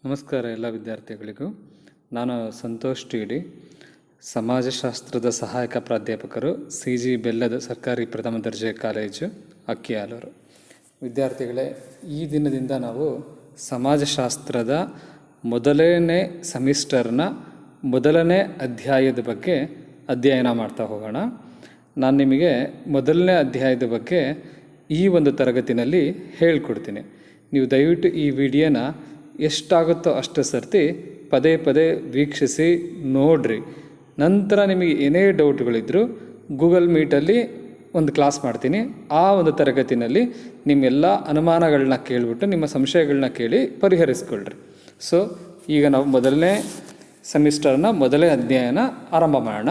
ನಮಸ್ಕಾರ ಎಲ್ಲ ವಿದ್ಯಾರ್ಥಿಗಳಿಗೂ. ನಾನು ಸಂತೋಷ್ ಟಿ ಡಿ, ಸಮಾಜಶಾಸ್ತ್ರದ ಸಹಾಯಕ ಪ್ರಾಧ್ಯಾಪಕರು, CG ಬೆಲ್ಲದ ಸರ್ಕಾರಿ ಪ್ರಥಮ ದರ್ಜೆ ಕಾಲೇಜು, ಅಕ್ಕಿಯಾಲೂರು. ವಿದ್ಯಾರ್ಥಿಗಳೇ, ಈ ದಿನದಿಂದ ನಾವು ಸಮಾಜಶಾಸ್ತ್ರದ ಮೊದಲನೇ ಸೆಮಿಸ್ಟರ್ನ ಮೊದಲನೇ ಅಧ್ಯಾಯದ ಬಗ್ಗೆ ಅಧ್ಯಯನ ಮಾಡ್ತಾ ಹೋಗೋಣ. ನಾನು ನಿಮಗೆ ಮೊದಲನೇ ಅಧ್ಯಾಯದ ಬಗ್ಗೆ ಈ ಒಂದು ತರಗತಿನಲ್ಲಿ ಹೇಳ್ಕೊಡ್ತೀನಿ. ನೀವು ದಯವಿಟ್ಟು ಈ ವಿಡಿಯೋನ ಎಷ್ಟಾಗುತ್ತೋ ಅಷ್ಟು ಸರ್ತಿ ಪದೇ ಪದೇ ವೀಕ್ಷಿಸಿ ನೋಡ್ರಿ. ನಂತರ ನಿಮಗೆ ಏನೇ ಡೌಟ್ಗಳಿದ್ದರೂ ಗೂಗಲ್ ಮೀಟಲ್ಲಿ ಒಂದು ಕ್ಲಾಸ್ ಮಾಡ್ತೀನಿ. ಆ ಒಂದು ತರಗತಿನಲ್ಲಿ ನಿಮ್ಮೆಲ್ಲ ಅನುಮಾನಗಳನ್ನ ಕೇಳಿಬಿಟ್ಟು ನಿಮ್ಮ ಸಂಶಯಗಳನ್ನ ಕೇಳಿ ಪರಿಹರಿಸ್ಕೊಳ್ರಿ. ಸೊ ಈಗ ನಾವು ಮೊದಲನೇ ಸೆಮಿಸ್ಟರ್ನ ಮೊದಲನೇ ಅಧ್ಯಾಯನ ಆರಂಭ ಮಾಡೋಣ.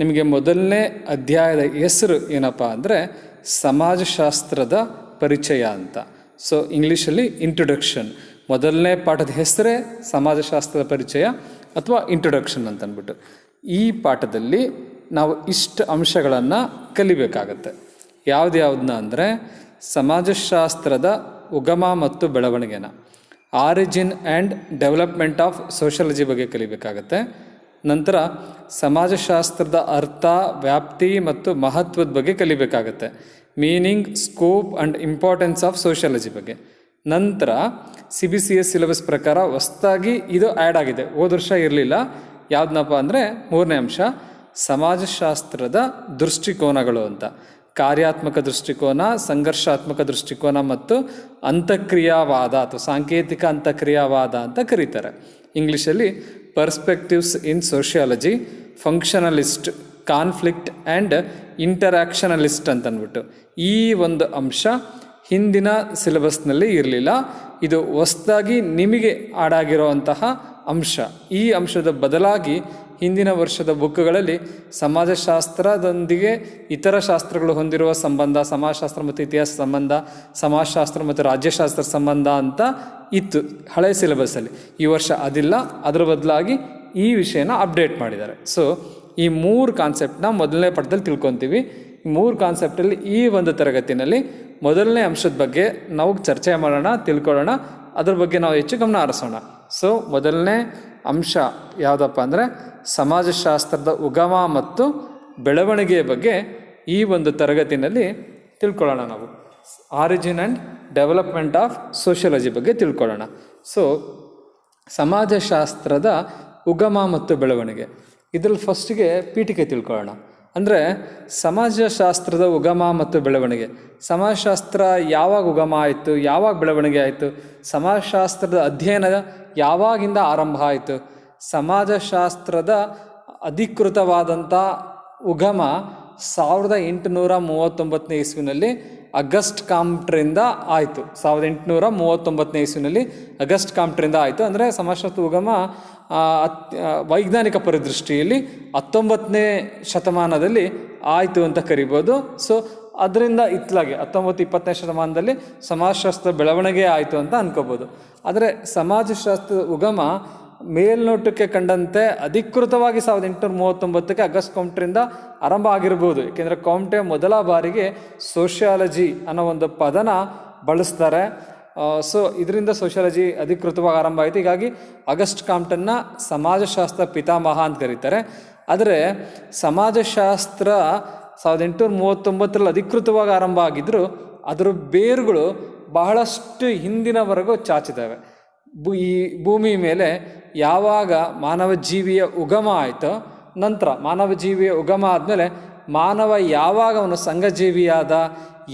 ನಿಮಗೆ ಮೊದಲನೇ ಅಧ್ಯಾಯದ ಹೆಸರು ಏನಪ್ಪ ಅಂದರೆ ಸಮಾಜಶಾಸ್ತ್ರದ ಪರಿಚಯ ಅಂತ. ಸೊ ಇಂಗ್ಲೀಷಲ್ಲಿ ಇಂಟ್ರೊಡಕ್ಷನ್. ಮೊದಲನೇ ಪಾಠದ ಹೆಸರೇ ಸಮಾಜಶಾಸ್ತ್ರದ ಪರಿಚಯ ಅಥವಾ ಇಂಟ್ರೊಡಕ್ಷನ್ ಅಂತ ಅಂದ್ಬಿಟ್ಟು. ಈ ಪಾಠದಲ್ಲಿ ನಾವು ಇಷ್ಟು ಅಂಶಗಳನ್ನು ಕಲಿಬೇಕಾಗತ್ತೆ. ಯಾವುದ್ಯಾವುದನ್ನ ಅಂದರೆ ಸಮಾಜಶಾಸ್ತ್ರದ ಉಗಮ ಮತ್ತು ಬೆಳವಣಿಗೆನ, origin and development of sociology ಬಗ್ಗೆ ಕಲಿಬೇಕಾಗತ್ತೆ. ನಂತರ ಸಮಾಜಶಾಸ್ತ್ರದ ಅರ್ಥ, ವ್ಯಾಪ್ತಿ ಮತ್ತು ಮಹತ್ವದ ಬಗ್ಗೆ ಕಲಿಬೇಕಾಗತ್ತೆ. Meaning, scope and importance of sociology ಬಗ್ಗೆ. ನಂತರ CBCS ಸಿಲೆಬಸ್ ಪ್ರಕಾರ ಹೊಸದಾಗಿ ಇದು ಆ್ಯಡ್ ಆಗಿದೆ, ಹೋದ ವರ್ಷ ಇರಲಿಲ್ಲ. ಯಾವುದನ್ನಪ್ಪ ಅಂದರೆ ಮೂರನೇ ಅಂಶ ಸಮಾಜಶಾಸ್ತ್ರದ ದೃಷ್ಟಿಕೋನಗಳು ಅಂತ. ಕಾರ್ಯಾತ್ಮಕ ದೃಷ್ಟಿಕೋನ, ಸಂಘರ್ಷಾತ್ಮಕ ದೃಷ್ಟಿಕೋನ ಮತ್ತು ಅಂತಕ್ರಿಯಾವಾದ ಅಥವಾ ಸಾಂಕೇತಿಕ ಅಂತಕ್ರಿಯಾವಾದ ಅಂತ ಕರೀತಾರೆ. ಇಂಗ್ಲೀಷಲ್ಲಿ perspectives in sociology, functionalist, conflict and interactionalist ಅಂತ ಅಂದ್ಬಿಟ್ಟು. ಈ ಒಂದು ಅಂಶ ಹಿಂದಿನ ಸಿಲೆಬಸ್ನಲ್ಲಿ ಇರಲಿಲ್ಲ. ಇದು ಹೊಸದಾಗಿ ನಿಮಗೆ ಆಡಾಗಿರುವಂತಹ ಅಂಶ. ಈ ಅಂಶದ ಬದಲಾಗಿ ಹಿಂದಿನ ವರ್ಷದ ಬುಕ್ಗಳಲ್ಲಿ ಸಮಾಜಶಾಸ್ತ್ರದೊಂದಿಗೆ ಇತರ ಶಾಸ್ತ್ರಗಳು ಹೊಂದಿರುವ ಸಂಬಂಧ, ಸಮಾಜಶಾಸ್ತ್ರ ಮತ್ತು ಇತಿಹಾಸ ಸಂಬಂಧ, ಸಮಾಜಶಾಸ್ತ್ರ ಮತ್ತು ರಾಜ್ಯಶಾಸ್ತ್ರ ಸಂಬಂಧ ಅಂತ ಇತ್ತು ಹಳೆ ಸಿಲೆಬಸ್ಸಲ್ಲಿ. ಈ ವರ್ಷ ಅದಿಲ್ಲ, ಅದರ ಬದಲಾಗಿ ಈ ವಿಷಯನ ಅಪ್ಡೇಟ್ ಮಾಡಿದ್ದಾರೆ. ಸೊ ಈ ಮೂರು ಕಾನ್ಸೆಪ್ಟನ್ನ ಮೊದಲನೇ ಪಾಠದಲ್ಲಿ ತಿಳ್ಕೊತೀವಿ. ಈ ಮೂರು ಕಾನ್ಸೆಪ್ಟಲ್ಲಿ ಈ ಒಂದು ತರಗತಿನಲ್ಲಿ ಮೊದಲನೇ ಅಂಶದ ಬಗ್ಗೆ ನಾವು ಚರ್ಚೆ ಮಾಡೋಣ, ತಿಳ್ಕೊಳ್ಳೋಣ. ಅದ್ರ ಬಗ್ಗೆ ನಾವು ಹೆಚ್ಚು ಗಮನ ಹರಿಸೋಣ. ಸೊ ಮೊದಲನೇ ಅಂಶ ಯಾವುದಪ್ಪ ಅಂದರೆ ಸಮಾಜಶಾಸ್ತ್ರದ ಉಗಮ ಮತ್ತು ಬೆಳವಣಿಗೆಯ ಬಗ್ಗೆ ಈ ಒಂದು ತರಗತಿನಲ್ಲಿ ತಿಳ್ಕೊಳ್ಳೋಣ. ನಾವು origin and development of sociology ಬಗ್ಗೆ ತಿಳ್ಕೊಳ್ಳೋಣ. ಸೊ ಸಮಾಜಶಾಸ್ತ್ರದ ಉಗಮ ಮತ್ತು ಬೆಳವಣಿಗೆ, ಇದರಲ್ಲಿ ಫಸ್ಟಿಗೆ ಪೀಠಿಕೆ ತಿಳ್ಕೊಳ್ಳೋಣ. ಅಂದರೆ ಸಮಾಜಶಾಸ್ತ್ರದ ಉಗಮ ಮತ್ತು ಬೆಳವಣಿಗೆ. ಸಮಾಜಶಾಸ್ತ್ರ ಯಾವಾಗ ಉಗಮ ಆಯಿತು, ಯಾವಾಗ ಬೆಳವಣಿಗೆ ಆಯಿತು, ಸಮಾಜಶಾಸ್ತ್ರದ ಅಧ್ಯಯನ ಯಾವಾಗಿಂದ ಆರಂಭ ಆಯಿತು. ಸಮಾಜಶಾಸ್ತ್ರದ ಅಧಿಕೃತವಾದಂಥ ಉಗಮ 1839 ಇಸ್ವಿನಲ್ಲಿ ಅಗಸ್ಟ್ ಕಾಮ್ಟ್ರಿಂದ ಆಯಿತು. 1839 ಇಸ್ವಿನಲ್ಲಿ ಅಗಸ್ಟ್ ಕಾಮ್ಟ್ರಿಂದ ಆಯಿತು. ಅಂದರೆ ಸಮಾಜಶಾಸ್ತ್ರ ಉಗಮ ವೈಜ್ಞಾನಿಕ ಪರಿದೃಷ್ಟಿಯಲ್ಲಿ 19ನೇ ಶತಮಾನದಲ್ಲಿ ಆಯಿತು ಅಂತ ಕರಿಬೋದು. ಸೊ ಅದರಿಂದ ಇತ್ಲಾಗೆ 19-20ನೇ ಶತಮಾನದಲ್ಲಿ ಸಮಾಜಶಾಸ್ತ್ರ ಬೆಳವಣಿಗೆ ಆಯಿತು ಅಂತ ಅನ್ಕೋಬೋದು. ಆದರೆ ಸಮಾಜಶಾಸ್ತ್ರದ ಉಗಮ ಮೇಲ್ನೋಟಕ್ಕೆ ಕಂಡಂತೆ ಅಧಿಕೃತವಾಗಿ 1839 ಅಗಸ್ಟ್ ಕಾಮ್ಟ್ರಿಂದ ಆರಂಭ ಆಗಿರ್ಬೋದು. ಏಕೆಂದರೆ ಕಾಮ್ಟೆ ಮೊದಲ ಬಾರಿಗೆ ಸೋಷಿಯಾಲಜಿ ಅನ್ನೋ ಒಂದು ಪದನ ಬಳಸ್ತಾರೆ. ಸೊ ಇದರಿಂದ ಸೋಷಿಯಾಲಜಿ ಅಧಿಕೃತವಾಗಿ ಆರಂಭ ಆಯಿತು. ಹೀಗಾಗಿ ಅಗಸ್ಟ್ ಕಾಮ್ಟನ್ನ ಸಮಾಜಶಾಸ್ತ್ರ ಪಿತಾಮಹ ಅಂತ ಕರೀತಾರೆ. ಆದರೆ ಸಮಾಜಶಾಸ್ತ್ರ 1839 ಅಧಿಕೃತವಾಗಿ ಆರಂಭ ಆಗಿದ್ದರೂ ಅದರ ಬೇರುಗಳು ಬಹಳಷ್ಟು ಹಿಂದಿನವರೆಗೂ ಚಾಚಿದ್ದಾವೆ. ಈ ಭೂಮಿ ಮೇಲೆ ಯಾವಾಗ ಮಾನವ ಜೀವಿಯ ಉಗಮ ಆಯಿತೋ, ನಂತರ ಮಾನವ ಜೀವಿಯ ಉಗಮ ಆದಮೇಲೆ ಮಾನವ ಯಾವಾಗ ಅವನು ಸಂಘಜೀವಿಯಾದ,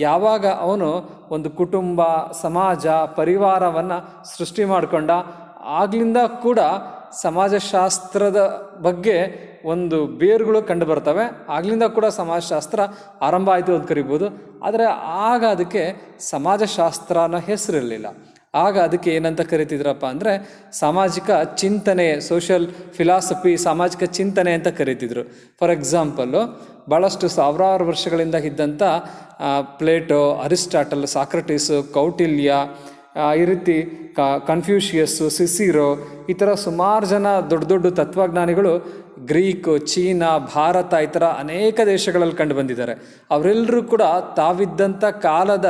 ಯಾವಾಗ ಅವನು ಒಂದು ಕುಟುಂಬ, ಸಮಾಜ, ಪರಿವಾರವನ್ನು ಸೃಷ್ಟಿ ಮಾಡಿಕೊಂಡ, ಆಗ್ಲಿಂದ ಕೂಡ ಸಮಾಜಶಾಸ್ತ್ರದ ಬಗ್ಗೆ ಒಂದು ಬೇರುಗಳು ಕಂಡು ಬರ್ತವೆ. ಆಗ್ಲಿಂದ ಕೂಡ ಸಮಾಜಶಾಸ್ತ್ರ ಆರಂಭ ಆಯಿತು ಅಂತ ಕರಿಬೋದು. ಆದರೆ ಆಗ ಅದಕ್ಕೆ ಸಮಾಜಶಾಸ್ತ್ರ ಅನ್ನೋ ಹೆಸರಿರಲಿಲ್ಲ. ಆಗ ಅದಕ್ಕೆ ಏನಂತ ಕರಿತಿದ್ರಪ್ಪ ಅಂದರೆ ಸಾಮಾಜಿಕ ಚಿಂತನೆ, ಸೋಷಿಯಲ್ ಫಿಲಾಸಫಿ, ಸಾಮಾಜಿಕ ಚಿಂತನೆ ಅಂತ ಕರಿತಿದ್ರು. ಫಾರ್ ಎಕ್ಸಾಂಪಲ್ಲು ಭಾಳಷ್ಟು ಸಾವಿರಾರು ವರ್ಷಗಳಿಂದ ಇದ್ದಂಥ ಪ್ಲೇಟೋ, ಅರಿಸ್ಟಾಟಲ್, ಸಾಕ್ರಟೀಸು, ಕೌಟಿಲ್ಯ, ಈ ರೀತಿ ಕನ್ಫ್ಯೂಷಿಯಸ್ಸು, ಸಿಸಿರೋ, ಈ ಥರ ಸುಮಾರು ಜನ ದೊಡ್ಡ ದೊಡ್ಡ ತತ್ವಜ್ಞಾನಿಗಳು ಗ್ರೀಕು, ಚೀನಾ, ಭಾರತ ಈ ಥರ ಅನೇಕ ದೇಶಗಳಲ್ಲಿ ಕಂಡು ಬಂದಿದ್ದಾರೆ. ಅವರೆಲ್ಲರೂ ಕೂಡ ತಾವಿದ್ದಂಥ ಕಾಲದ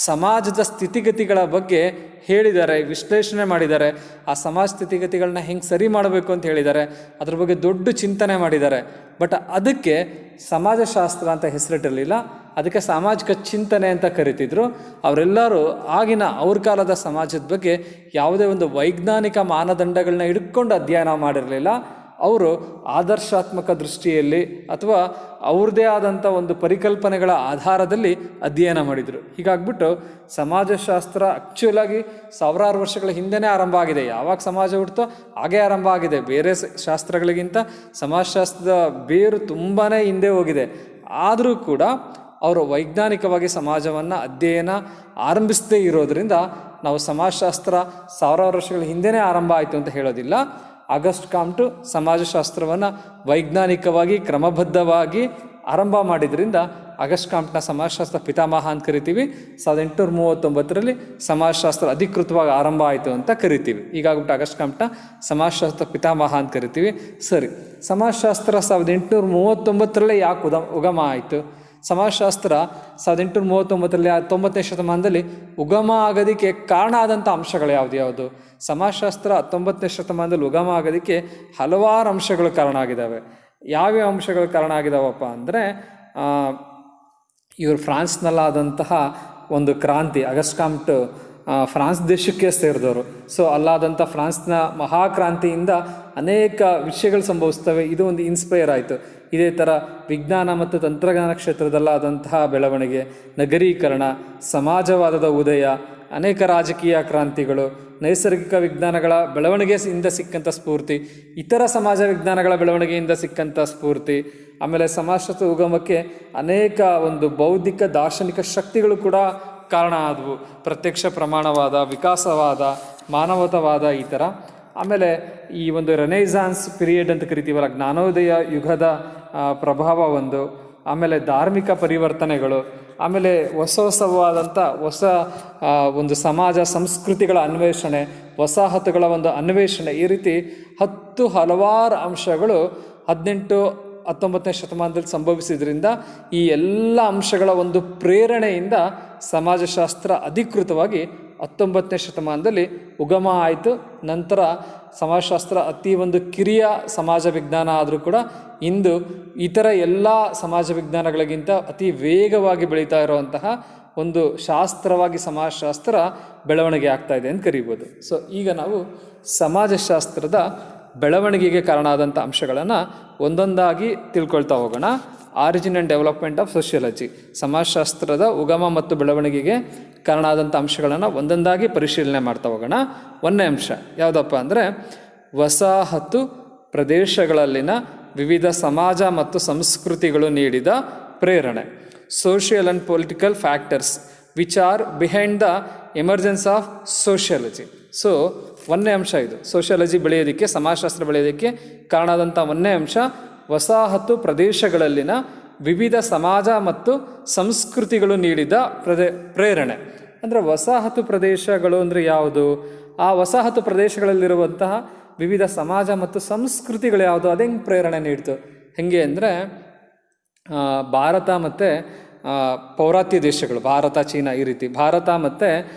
ಸಮಾಜದ ಸ್ಥಿತಿಗತಿಗಳ ಬಗ್ಗೆ ಹೇಳಿದ್ದಾರೆ, ವಿಶ್ಲೇಷಣೆ ಮಾಡಿದ್ದಾರೆ. ಆ ಸಮಾಜ ಸ್ಥಿತಿಗತಿಗಳನ್ನ ಹೆಂಗೆ ಸರಿ ಮಾಡಬೇಕು ಅಂತ ಹೇಳಿದ್ದಾರೆ. ಅದ್ರ ಬಗ್ಗೆ ದೊಡ್ಡ ಚಿಂತನೆ ಮಾಡಿದ್ದಾರೆ. ಬಟ್ ಅದಕ್ಕೆ ಸಮಾಜಶಾಸ್ತ್ರ ಅಂತ ಹೆಸರಿಟ್ಟಿರಲಿಲ್ಲ, ಅದಕ್ಕೆ ಸಾಮಾಜಿಕ ಚಿಂತನೆ ಅಂತ ಕರಿತಿದ್ರು. ಅವರೆಲ್ಲರೂ ಆಗಿನ ಅವ್ರ ಕಾಲದ ಸಮಾಜದ ಬಗ್ಗೆ ಯಾವುದೇ ಒಂದು ವೈಜ್ಞಾನಿಕ ಮಾನದಂಡಗಳನ್ನ ಹಿಡ್ಕೊಂಡು ಅಧ್ಯಯನ ಮಾಡಿರಲಿಲ್ಲ. ಅವರು ಆದರ್ಶಾತ್ಮಕ ದೃಷ್ಟಿಯಲ್ಲಿ ಅಥವಾ ಅವ್ರದ್ದೇ ಆದಂಥ ಒಂದು ಪರಿಕಲ್ಪನೆಗಳ ಆಧಾರದಲ್ಲಿ ಅಧ್ಯಯನ ಮಾಡಿದರು. ಹೀಗಾಗ್ಬಿಟ್ಟು ಸಮಾಜಶಾಸ್ತ್ರ ಆ್ಯಕ್ಚುಲಾಗಿ ಸಾವಿರಾರು ವರ್ಷಗಳ ಹಿಂದೆನೇ ಆರಂಭ ಆಗಿದೆ. ಯಾವಾಗ ಸಮಾಜ ಹುಟ್ಟುತ್ತೋ ಹಾಗೇ ಆರಂಭ ಆಗಿದೆ. ಬೇರೆ ಶಾಸ್ತ್ರಗಳಿಗಿಂತ ಸಮಾಜಶಾಸ್ತ್ರದ ಬೇರು ತುಂಬಾ ಹಿಂದೆ ಹೋಗಿದೆ. ಆದರೂ ಕೂಡ ಅವರು ವೈಜ್ಞಾನಿಕವಾಗಿ ಸಮಾಜವನ್ನು ಅಧ್ಯಯನ ಆರಂಭಿಸದೇ ಇರೋದರಿಂದ ನಾವು ಸಮಾಜಶಾಸ್ತ್ರ ಸಾವಿರಾರು ವರ್ಷಗಳ ಹಿಂದೆನೇ ಆರಂಭ ಆಯಿತು ಅಂತ ಹೇಳೋದಿಲ್ಲ. ಆಗಸ್ಟ್ ಕಾಮ್ಟು ಸಮಾಜಶಾಸ್ತ್ರವನ್ನು ವೈಜ್ಞಾನಿಕವಾಗಿ ಕ್ರಮಬದ್ಧವಾಗಿ ಆರಂಭ ಮಾಡಿದ್ರಿಂದ ಆಗಸ್ಟ್ ಕಾಮ್ಟ್ನ ಸಮಾಜಶಾಸ್ತ್ರ ಪಿತಾಮಹ ಅಂತ ಕರಿತೀವಿ. 1839ರಲ್ಲಿ ಸಮಾಜಶಾಸ್ತ್ರ ಅಧಿಕೃತವಾಗಿ ಆರಂಭ ಆಯಿತು ಅಂತ ಕರಿತೀವಿ. ಹೀಗಾಗ್ಬಿಟ್ಟು ಆಗಸ್ಟ್ ಕಾಮ್ಟ್ನ ಸಮಾಜಶಾಸ್ತ್ರ ಪಿತಾಮಹ ಅಂತ ಕರಿತೀವಿ. ಸರಿ, ಸಮಾಜಶಾಸ್ತ್ರ 1839ರಲ್ಲೇ ಯಾಕೆ ಉಗಮ ಆಯಿತು? ಸಮಾಜಶಾಸ್ತ್ರ 1839ರಲ್ಲಿ 90ನೇ ಶತಮಾನದಲ್ಲಿ ಉಗಮ ಆಗೋದಕ್ಕೆ ಕಾರಣ ಆದಂಥ ಅಂಶಗಳು ಯಾವುದು? ಸಮಾಜಶಾಸ್ತ್ರ 19ನೇ ಶತಮಾನದಲ್ಲಿ ಉಗಮ ಆಗೋದಕ್ಕೆ ಹಲವಾರು ಅಂಶಗಳು ಕಾರಣ ಆಗಿದ್ದಾವೆ. ಯಾವ್ಯಾವ ಅಂಶಗಳು ಕಾರಣ ಆಗಿದಾವಪ್ಪ ಅಂದರೆ, ಇವರು ಫ್ರಾನ್ಸ್ನಲ್ಲಾದಂತಹ ಒಂದು ಕ್ರಾಂತಿ, ಆಗಸ್ಟ್ ಕಾಮ್ಟ್ ಫ್ರಾನ್ಸ್ ದೇಶಕ್ಕೆ ಸೇರಿದವರು. ಸೊ ಅಲ್ಲಾದಂಥ ಫ್ರಾನ್ಸ್ನ ಮಹಾಕ್ರಾಂತಿಯಿಂದ ಅನೇಕ ವಿಷಯಗಳು ಸಂಭವಿಸ್ತವೆ. ಇದು ಒಂದು ಇನ್ಸ್ಪೈರ್ ಆಯಿತು. ಇದೇ ಥರ ವಿಜ್ಞಾನ ಮತ್ತು ತಂತ್ರಜ್ಞಾನ ಕ್ಷೇತ್ರದಲ್ಲಾದಂತಹ ಬೆಳವಣಿಗೆ, ನಗರೀಕರಣ, ಸಮಾಜವಾದದ ಉದಯ, ಅನೇಕ ರಾಜಕೀಯ ಕ್ರಾಂತಿಗಳು, ನೈಸರ್ಗಿಕ ವಿಜ್ಞಾನಗಳ ಬೆಳವಣಿಗೆಯಿಂದ ಸಿಕ್ಕಂಥ ಸ್ಫೂರ್ತಿ, ಇತರ ಸಮಾಜ ವಿಜ್ಞಾನಗಳ ಬೆಳವಣಿಗೆಯಿಂದ ಸಿಕ್ಕಂಥ ಸ್ಫೂರ್ತಿ, ಆಮೇಲೆ ಸಮಾಜಶಾಸ್ತ್ರ ಉಗಮಕ್ಕೆ ಅನೇಕ ಒಂದು ಬೌದ್ಧಿಕ ದಾರ್ಶನಿಕ ಶಕ್ತಿಗಳು ಕೂಡ ಕಾರಣ ಆದವು. ಪ್ರತ್ಯಕ್ಷ ಪ್ರಮಾಣವಾದ, ವಿಕಾಸವಾದ, ಮಾನವತಾವಾದ ಈ ಥರ. ಆಮೇಲೆ ಈ ಒಂದು ರೆನೈಸಾನ್ಸ್ ಪೀರಿಯಡ್ ಅಂತ ಕರಿತೀವಲ್ಲ, ಜ್ಞಾನೋದಯ ಯುಗದ ಪ್ರಭಾವ ಒಂದು, ಆಮೇಲೆ ಧಾರ್ಮಿಕ ಪರಿವರ್ತನೆಗಳು, ಆಮೇಲೆ ಹೊಸವಾದಂಥ ಹೊಸ ಒಂದು ಸಮಾಜ ಸಂಸ್ಕೃತಿಗಳ ಅನ್ವೇಷಣೆ, ವಸಾಹತುಗಳ ಒಂದು ಅನ್ವೇಷಣೆ, ಈ ರೀತಿ ಹಲವಾರು ಅಂಶಗಳು 18-19ನೇ ಶತಮಾನದಲ್ಲಿ ಸಂಭವಿಸಿದ್ರಿಂದ ಈ ಎಲ್ಲ ಅಂಶಗಳ ಒಂದು ಪ್ರೇರಣೆಯಿಂದ ಸಮಾಜಶಾಸ್ತ್ರ ಅಧಿಕೃತವಾಗಿ 19ನೇ ಶತಮಾನದಲ್ಲಿ ಉಗಮ ಆಯಿತು. ನಂತರ ಸಮಾಜಶಾಸ್ತ್ರ ಅತಿ ಒಂದು ಕಿರಿಯ ಸಮಾಜ ವಿಜ್ಞಾನ ಆದರೂ ಕೂಡ ಇಂದು ಇತರ ಎಲ್ಲ ಸಮಾಜ ವಿಜ್ಞಾನಗಳಿಗಿಂತ ಅತಿ ವೇಗವಾಗಿ ಬೆಳೀತಾ ಇರುವಂತಹ ಒಂದು ಶಾಸ್ತ್ರವಾಗಿ ಸಮಾಜಶಾಸ್ತ್ರ ಬೆಳವಣಿಗೆ ಆಗ್ತಾ ಇದೆ ಅಂತ ಕರಿಬೋದು. ಸೊ ಈಗ ನಾವು ಸಮಾಜಶಾಸ್ತ್ರದ ಬೆಳವಣಿಗೆಗೆ ಕಾರಣ ಆದಂಥ ಅಂಶಗಳನ್ನು ಒಂದೊಂದಾಗಿ ತಿಳ್ಕೊಳ್ತಾ ಹೋಗೋಣ. Origin and development of sociology, ಸಮಾಜಶಾಸ್ತ್ರದ ಉಗಮ ಮತ್ತು ಬೆಳವಣಿಗೆಗೆ ಕಾರಣ ಆದಂಥ ಅಂಶಗಳನ್ನು ಒಂದೊಂದಾಗಿ ಪರಿಶೀಲನೆ ಮಾಡ್ತಾ ಹೋಗೋಣ. ಒಂದನೇ ಅಂಶ ಯಾವುದಪ್ಪ ಅಂದರೆ, ವಸಾಹತು ಪ್ರದೇಶಗಳಲ್ಲಿನ ವಿವಿಧ ಸಮಾಜ ಮತ್ತು ಸಂಸ್ಕೃತಿಗಳು ನೀಡಿದ ಪ್ರೇರಣೆ. Social and political factors which are behind the emergence of sociology. So ಒಂದನೇ ಅಂಶ ಇದು. ಸೋಷಿಯಾಲಜಿ ಬೆಳೆಯೋದಕ್ಕೆ, ಸಮಾಜಶಾಸ್ತ್ರ ಬೆಳೆಯೋದಕ್ಕೆ ಕಾರಣ ಆದಂಥ ಒಂದನೇ ಅಂಶ ವಸಾಹತು ಪ್ರದೇಶಗಳಲ್ಲಿನ ವಿವಿಧ ಸಮಾಜ ಮತ್ತು ಸಂಸ್ಕೃತಿಗಳು ನೀಡಿದ ಪ್ರೇರಣೆ. ಅಂದರೆ ವಸಾಹತು ಪ್ರದೇಶಗಳು ಅಂದರೆ ಯಾವುದು? ಆ ವಸಾಹತು ಪ್ರದೇಶಗಳಲ್ಲಿರುವಂತಹ ವಿವಿಧ ಸಮಾಜ ಮತ್ತು ಸಂಸ್ಕೃತಿಗಳು ಯಾವುದು? ಅದು ಹೆಂಗೆ ಪ್ರೇರಣೆ ನೀಡ್ತು? ಹೇಗೆ ಅಂದರೆ, ಭಾರತ ಮತ್ತು ಪೌರಾತ್ಯ ದೇಶಗಳು, ಭಾರತ, ಚೀನಾ, ಈ ರೀತಿ ಭಾರತ ಮತ್ತು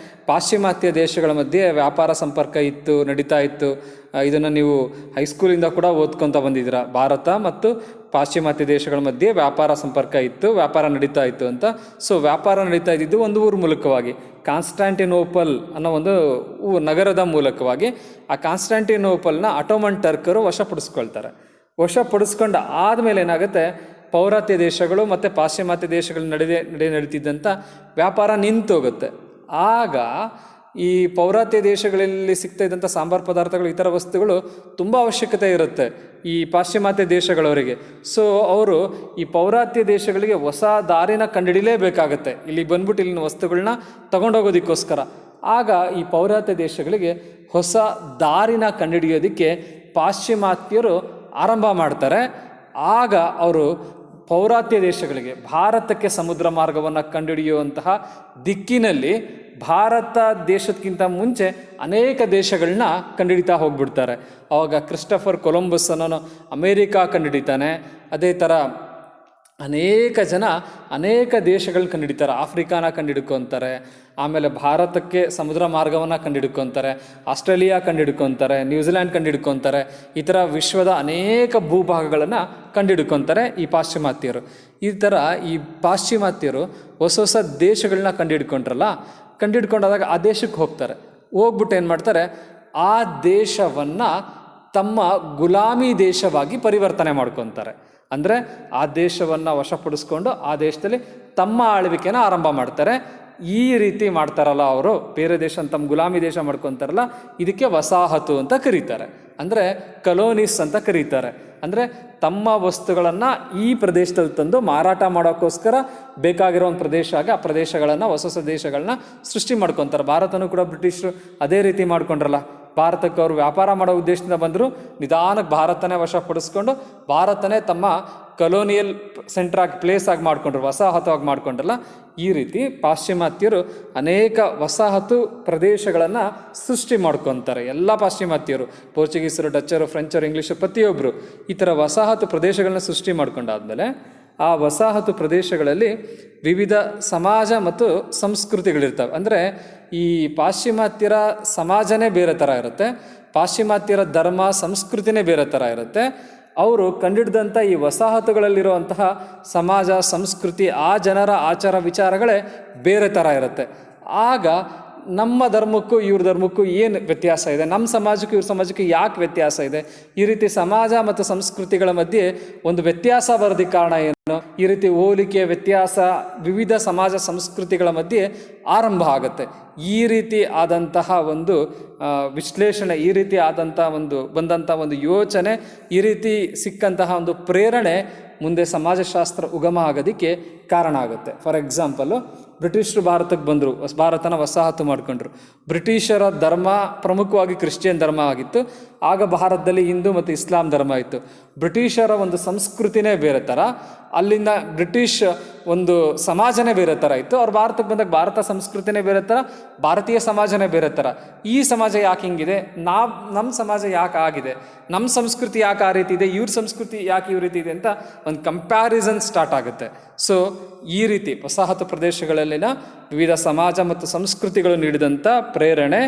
ಪಾಶ್ಚಿಮಾತ್ಯ ದೇಶಗಳ ಮಧ್ಯೆ ವ್ಯಾಪಾರ ಸಂಪರ್ಕ ನಡೀತಾ ಇತ್ತು. ಇದನ್ನು ನೀವು ಹೈಸ್ಕೂಲಿಂದ ಕೂಡ ಓದ್ಕೊತ ಬಂದಿದ್ದೀರಾ. ಭಾರತ ಮತ್ತು ಪಾಶ್ಚಿಮಾತ್ಯ ದೇಶಗಳ ಮಧ್ಯೆ ವ್ಯಾಪಾರ ಸಂಪರ್ಕ ಇತ್ತು, ವ್ಯಾಪಾರ ನಡೀತಾ ಇತ್ತು ಅಂತ. ಸೊ ವ್ಯಾಪಾರ ನಡೀತಾ ಇದ್ದಿದ್ದು ಒಂದು ಊರ ಮೂಲಕವಾಗಿ, ಕಾನ್ಸ್ಟಾಂಟಿನೋಪಲ್ ಅನ್ನೋ ಒಂದು ನಗರದ ಮೂಲಕವಾಗಿ. ಆ ಕಾನ್ಸ್ಟಾಂಟಿನೋಪಲ್ನ ಅಟೋಮನ್ ಟರ್ಕರು ವಶಪಡಿಸ್ಕೊಳ್ತಾರೆ. ವಶಪಡಿಸ್ಕೊಂಡು ಆದಮೇಲೆ ಏನಾಗುತ್ತೆ, ಪೌರಾತ್ಯ ದೇಶಗಳು ಮತ್ತು ಪಾಶ್ಚಿಮಾತ್ಯ ದೇಶಗಳ ನಡೀತಿದ್ದಂಥ ವ್ಯಾಪಾರ ನಿಂತೋಗುತ್ತೆ. ಆಗ ಈ ಪೌರಾತ್ಯ ದೇಶಗಳಲ್ಲಿ ಸಿಗ್ತಾ ಇದ್ದಂಥ ಸಾಂಬಾರು ಪದಾರ್ಥಗಳು, ಇತರ ವಸ್ತುಗಳು ತುಂಬ ಅವಶ್ಯಕತೆ ಇರುತ್ತೆ ಈ ಪಾಶ್ಚಿಮಾತ್ಯ ದೇಶಗಳವರಿಗೆ. ಸೊ ಅವರು ಈ ಪೌರಾತ್ಯ ದೇಶಗಳಿಗೆ ಹೊಸ ದಾರಿನ ಕಂಡುಹಿಡಿಯಲೇಬೇಕಾಗತ್ತೆ, ಇಲ್ಲಿ ಬಂದ್ಬಿಟ್ಟು ಇಲ್ಲಿನ ವಸ್ತುಗಳನ್ನ ತಗೊಂಡೋಗೋದಕ್ಕೋಸ್ಕರ. ಆಗ ಈ ಪೌರಾತ್ಯ ದೇಶಗಳಿಗೆ ಹೊಸ ದಾರಿನ ಕಂಡುಹಿಡಿಯೋದಕ್ಕೆ ಪಾಶ್ಚಿಮಾತ್ಯರು ಆರಂಭ ಮಾಡ್ತಾರೆ. ಆಗ ಅವರು ಪೌರಾತ್ಯ ದೇಶಗಳಿಗೆ, ಭಾರತಕ್ಕೆ ಸಮುದ್ರ ಮಾರ್ಗವನ್ನು ಕಂಡುಹಿಡಿಯುವಂತಹ ದಿಕ್ಕಿನಲ್ಲಿ ಭಾರತ ದೇಶಕ್ಕಿಂತ ಮುಂಚೆ ಅನೇಕ ದೇಶಗಳನ್ನ ಕಂಡುಹಿಡಿತಾ ಹೋಗ್ಬಿಡ್ತಾರೆ. ಆವಾಗ ಕ್ರಿಸ್ಟಫರ್ ಕೊಲಂಬಸ್ ಅನ್ನೋನು ಅಮೇರಿಕಾ ಕಂಡುಹಿಡಿತಾನೆ. ಅದೇ ಥರ ಅನೇಕ ಜನ ಅನೇಕ ದೇಶಗಳನ್ನ ಕಂಡುಹಿಡಿತಾರೆ. ಆಫ್ರಿಕಾನ ಕಂಡುಹಿಡ್ಕೊತಾರೆ, ಆಮೇಲೆ ಭಾರತಕ್ಕೆ ಸಮುದ್ರ ಮಾರ್ಗವನ್ನು ಕಂಡುಹಿಡ್ಕೊತಾರೆ, ಆಸ್ಟ್ರೇಲಿಯಾ ಕಂಡುಹಿಡ್ಕೊತಾರೆ, ನ್ಯೂಜಿಲ್ಯಾಂಡ್ ಕಂಡುಹಿಡ್ಕೊತಾರೆ. ಈ ಥರ ವಿಶ್ವದ ಅನೇಕ ಭೂಭಾಗಗಳನ್ನು ಕಂಡುಹಿಡ್ಕೊತಾರೆ ಈ ಪಾಶ್ಚಿಮಾತ್ಯರು. ಈ ಥರ ಈ ಪಾಶ್ಚಿಮಾತ್ಯರು ಹೊಸ ಹೊಸ ದೇಶಗಳನ್ನ ಕಂಡುಹಿಡ್ಕೊಂಡ್ರಲ್ಲ, ಕಂಡುಹಿಡ್ಕೊಂಡಾದಾಗ ಆ ದೇಶಕ್ಕೆ ಹೋಗ್ತಾರೆ. ಹೋಗ್ಬಿಟ್ಟು ಏನು ಮಾಡ್ತಾರೆ, ಆ ದೇಶವನ್ನು ತಮ್ಮ ಗುಲಾಮಿ ದೇಶವಾಗಿ ಪರಿವರ್ತನೆ ಮಾಡ್ಕೊತಾರೆ. ಅಂದರೆ ಆ ದೇಶವನ್ನು ವಶಪಡಿಸ್ಕೊಂಡು ಆ ದೇಶದಲ್ಲಿ ತಮ್ಮ ಆಳ್ವಿಕೆನ ಆರಂಭ ಮಾಡ್ತಾರೆ. ಈ ರೀತಿ ಮಾಡ್ತಾರಲ್ಲ ಅವರು, ಬೇರೆ ದೇಶ ತಮ್ಮ ಗುಲಾಮಿ ದೇಶ ಮಾಡ್ಕೊತಾರಲ್ಲ, ಇದಕ್ಕೆ ವಸಾಹತು ಅಂತ ಕರೀತಾರೆ. ಅಂದರೆ ಕಲೋನಿಸ್ ಅಂತ ಕರೀತಾರೆ. ಅಂದರೆ ತಮ್ಮ ವಸ್ತುಗಳನ್ನು ಈ ಪ್ರದೇಶದಲ್ಲಿ ತಂದು ಮಾರಾಟ ಮಾಡೋಕ್ಕೋಸ್ಕರ ಬೇಕಾಗಿರೋ ಒಂದು ಪ್ರದೇಶ ಆಗಿ ಆ ಪ್ರದೇಶಗಳನ್ನು, ಹೊಸ ಹೊಸ ದೇಶಗಳನ್ನ ಸೃಷ್ಟಿ ಮಾಡ್ಕೊತಾರೆ. ಭಾರತನೂ ಕೂಡ ಬ್ರಿಟಿಷರು ಅದೇ ರೀತಿ ಮಾಡ್ಕೊಂಡ್ರಲ್ಲ. ಭಾರತಕ್ಕೆ ಅವರು ವ್ಯಾಪಾರ ಮಾಡೋ ಉದ್ದೇಶದಿಂದ ಬಂದರು, ನಿಧಾನಕ್ಕೆ ಭಾರತನೇ ವಶಪಡಿಸ್ಕೊಂಡು ಭಾರತನೇ ತಮ್ಮ ಕಲೋನಿಯಲ್ ಸೆಂಟ್ರಾಗಿ ಪ್ಲೇಸ್ ಆಗಿ ಮಾಡ್ಕೊಂಡ್ರು, ವಸಾಹತವಾಗಿ ಮಾಡ್ಕೊಂಡ್ರಲ್ಲ. ಈ ರೀತಿ ಪಾಶ್ಚಿಮಾತ್ಯರು ಅನೇಕ ವಸಾಹತು ಪ್ರದೇಶಗಳನ್ನು ಸೃಷ್ಟಿ ಮಾಡ್ಕೊತಾರೆ. ಎಲ್ಲ ಪಾಶ್ಚಿಮಾತ್ಯರು, ಪೋರ್ಚುಗೀಸರು, ಡಚ್ಚರು, ಫ್ರೆಂಚರು, ಇಂಗ್ಲೀಷರು, ಪ್ರತಿಯೊಬ್ಬರು ಈ ಥರ ವಸಾಹತು ಪ್ರದೇಶಗಳನ್ನ ಸೃಷ್ಟಿ ಮಾಡ್ಕೊಂಡಾದ್ಮೇಲೆ ಆ ವಸಾಹತು ಪ್ರದೇಶಗಳಲ್ಲಿ ವಿವಿಧ ಸಮಾಜ ಮತ್ತು ಸಂಸ್ಕೃತಿಗಳಿರ್ತವೆ. ಅಂದರೆ ಈ ಪಾಶ್ಚಿಮಾತ್ಯರ ಸಮಾಜನೇ ಬೇರೆ ಥರ ಇರುತ್ತೆ, ಪಾಶ್ಚಿಮಾತ್ಯರ ಧರ್ಮ ಸಂಸ್ಕೃತಿನೇ ಬೇರೆ ಥರ ಇರುತ್ತೆ. ಅವರು ಕಂಡಿಡಿದಂಥ ಈ ವಸಾಹತುಗಳಲ್ಲಿರುವಂತಹ ಸಮಾಜ ಸಂಸ್ಕೃತಿ, ಆ ಜನರ ಆಚಾರ ವಿಚಾರಗಳೇ ಬೇರೆ ಥರ ಇರುತ್ತೆ. ಆಗ ನಮ್ಮ ಧರ್ಮಕ್ಕೂ ಇವ್ರ ಧರ್ಮಕ್ಕೂ ಏನು ವ್ಯತ್ಯಾಸ ಇದೆ, ನಮ್ಮ ಸಮಾಜಕ್ಕೂ ಇವ್ರ ಸಮಾಜಕ್ಕೂ ಯಾಕೆ ವ್ಯತ್ಯಾಸ ಇದೆ, ಈ ರೀತಿ ಸಮಾಜ ಮತ್ತು ಸಂಸ್ಕೃತಿಗಳ ಮಧ್ಯೆ ಒಂದು ವ್ಯತ್ಯಾಸ ಬರೋದಕ್ಕೆ ಕಾರಣ ಏನು, ಈ ರೀತಿ ಹೋಲಿಕೆ ವ್ಯತ್ಯಾಸ ವಿವಿಧ ಸಮಾಜ ಸಂಸ್ಕೃತಿಗಳ ಮಧ್ಯೆ ಆರಂಭ ಆಗುತ್ತೆ. ಈ ರೀತಿ ಆದಂತಹ ಒಂದು ವಿಶ್ಲೇಷಣೆ, ಈ ರೀತಿ ಆದಂಥ ಬಂದಂಥ ಒಂದು ಯೋಚನೆ, ಈ ರೀತಿ ಸಿಕ್ಕಂತಹ ಒಂದು ಪ್ರೇರಣೆ ಮುಂದೆ ಸಮಾಜಶಾಸ್ತ್ರ ಉಗಮ ಆಗೋದಕ್ಕೆ ಕಾರಣ ಆಗುತ್ತೆ. ಫಾರ್ ಎಕ್ಸಾಂಪಲು, ಬ್ರಿಟಿಷರು ಭಾರತಕ್ಕೆ ಬಂದರು, ಭಾರತನ ವಸಾಹತು ಮಾಡಿಕೊಂಡ್ರು. ಬ್ರಿಟಿಷರ ಧರ್ಮ ಪ್ರಮುಖವಾಗಿ ಕ್ರಿಶ್ಚಿಯನ್ ಧರ್ಮ ಆಗಿತ್ತು. ಆಗ ಭಾರತದಲ್ಲಿ ಹಿಂದೂ ಮತ್ತು ಇಸ್ಲಾಂ ಧರ್ಮ ಇತ್ತು. ಬ್ರಿಟಿಷರ ಒಂದು ಸಂಸ್ಕೃತಿನೇ ಬೇರೆ ಥರ, ಅಲ್ಲಿಂದ ಬ್ರಿಟಿಷ್ ಒಂದು ಸಮಾಜನೇ ಬೇರೆ ಥರ ಇತ್ತು. ಅವ್ರು ಭಾರತಕ್ಕೆ ಬಂದಾಗ ಭಾರತ ಸಂಸ್ಕೃತಿನೇ ಬೇರೆ ಥರ, ಭಾರತೀಯ ಸಮಾಜನೇ ಬೇರೆ ಥರ. ಈ ಸಮಾಜ ಯಾಕೆ ಹಿಂಗಿದೆ, ನಮ್ಮ ಸಮಾಜ ಯಾಕೆ ಆಗಿದೆ, ನಮ್ಮ ಸಂಸ್ಕೃತಿ ಯಾಕೆ ಆ ರೀತಿ ಇದೆ, ಇವ್ರ ಸಂಸ್ಕೃತಿ ಯಾಕೆ ಇವ್ರ ರೀತಿ ಇದೆ ಅಂತ ಒಂದು ಕಂಪ್ಯಾರಿಸನ್ ಸ್ಟಾರ್ಟ್ ಆಗುತ್ತೆ. ಸೊ ಈ ರೀತಿ ವಸಾಹತು ಪ್ರದೇಶಗಳಲ್ಲಿನ ವಿವಿಧ ಸಮಾಜ ಮತ್ತು ಸಂಸ್ಕೃತಿಗಳು ನೀಡಿದಂಥ ಪ್ರೇರಣೆ,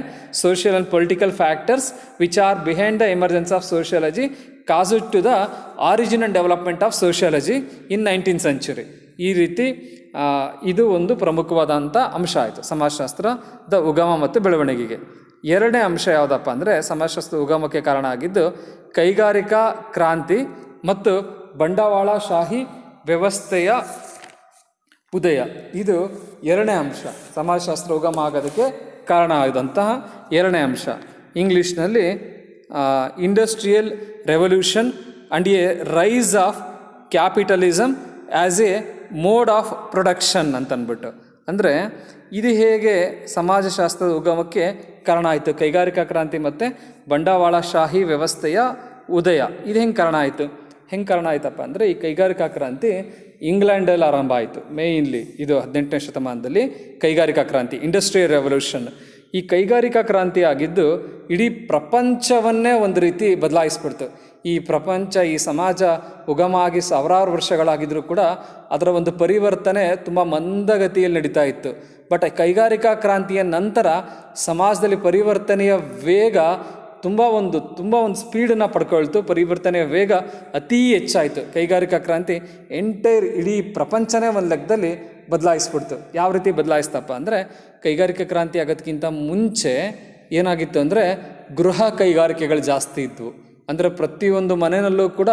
social and political factors which are behind the emergence of sociology caused to the origin and development of sociology in 19th century. ಈ ರೀತಿ ಇದು ಒಂದು ಪ್ರಮುಖವಾದಂಥ ಅಂಶ ಆಯಿತು ಸಮಾಜಶಾಸ್ತ್ರದ ಉಗಮ ಮತ್ತು ಬೆಳವಣಿಗೆಗೆ. ಎರಡನೇ ಅಂಶ ಯಾವುದಪ್ಪ ಅಂದರೆ, ಸಮಾಜಶಾಸ್ತ್ರದ ಉಗಮಕ್ಕೆ ಕಾರಣ ಆಗಿದ್ದು ಕೈಗಾರಿಕಾ ಕ್ರಾಂತಿ ಮತ್ತು ಬಂಡವಾಳಶಾಹಿ ವ್ಯವಸ್ಥೆಯ ಉದಯ. ಇದು ಎರಡನೇ ಅಂಶ, ಸಮಾಜಶಾಸ್ತ್ರ ಉಗಮ ಆಗೋದಕ್ಕೆ ಕಾರಣ ಆದಂತಹ ಎರಡನೇ ಅಂಶ. ಇಂಗ್ಲೀಷ್ನಲ್ಲಿ industrial revolution and A rise of capitalism as A mode of production ಅಂತಂದ್ಬಿಟ್ಟು. ಅಂದರೆ ಇದು ಹೇಗೆ ಸಮಾಜಶಾಸ್ತ್ರದ ಉಗಮಕ್ಕೆ ಕಾರಣ ಆಯಿತು, ಕೈಗಾರಿಕಾ ಕ್ರಾಂತಿ ಮತ್ತು ಬಂಡವಾಳಶಾಹಿ ವ್ಯವಸ್ಥೆಯ ಉದಯ, ಇದು ಹೆಂಗೆ ಕಾರಣ ಆಯಿತು? ಹೆಂಗೆ ಕಾರಣ ಆಯ್ತಪ್ಪ ಅಂದರೆ, ಈ ಕೈಗಾರಿಕಾ ಕ್ರಾಂತಿ ಇಂಗ್ಲೆಂಡಲ್ಲಿ ಆರಂಭ ಆಯಿತು. ಮೇಯ್ನ್ಲಿ ಇದು 18ನೇ ಶತಮಾನದಲ್ಲಿ ಕೈಗಾರಿಕಾ ಕ್ರಾಂತಿ, ಇಂಡಸ್ಟ್ರಿಯಲ್ ರೆವಲ್ಯೂಷನ್. ಈ ಕೈಗಾರಿಕಾ ಕ್ರಾಂತಿ ಆಗಿದ್ದು ಇಡೀ ಪ್ರಪಂಚವನ್ನೇ ಒಂದು ರೀತಿ ಬದಲಾಯಿಸ್ಬಿಡ್ತು. ಈ ಪ್ರಪಂಚ, ಈ ಸಮಾಜ ಉಗಮ ಆಗಿ ಸಾವಿರಾರು ವರ್ಷಗಳಾಗಿದ್ರೂ ಕೂಡ ಅದರ ಒಂದು ಪರಿವರ್ತನೆ ತುಂಬ ಮಂದಗತಿಯಲ್ಲಿ ನಡೀತಾ ಇತ್ತು. ಬಟ್ ಕೈಗಾರಿಕಾ ಕ್ರಾಂತಿಯ ನಂತರ ಸಮಾಜದಲ್ಲಿ ಪರಿವರ್ತನೆಯ ವೇಗ ತುಂಬ ಒಂದು ಸ್ಪೀಡನ್ನು ಪಡ್ಕೊಳ್ತು. ಪರಿವರ್ತನೆಯ ವೇಗ ಅತೀ ಹೆಚ್ಚಾಯಿತು. ಕೈಗಾರಿಕಾ ಕ್ರಾಂತಿ ಇಡೀ ಪ್ರಪಂಚನೇ ಒಂದು ಲೆಕ್ಕದಲ್ಲಿ ಬದಲಾಯಿಸ್ಬಿಡ್ತು. ಯಾವ ರೀತಿ ಬದಲಾಯಿಸ್ತಪ್ಪ ಅಂದರೆ, ಕೈಗಾರಿಕಾ ಕ್ರಾಂತಿ ಆಗೋದಕ್ಕಿಂತ ಮುಂಚೆ ಏನಾಗಿತ್ತು ಅಂದರೆ, ಗೃಹ ಕೈಗಾರಿಕೆಗಳು ಜಾಸ್ತಿ ಇದ್ವು. ಅಂದರೆ ಪ್ರತಿಯೊಂದು ಮನೆಯಲ್ಲೂ ಕೂಡ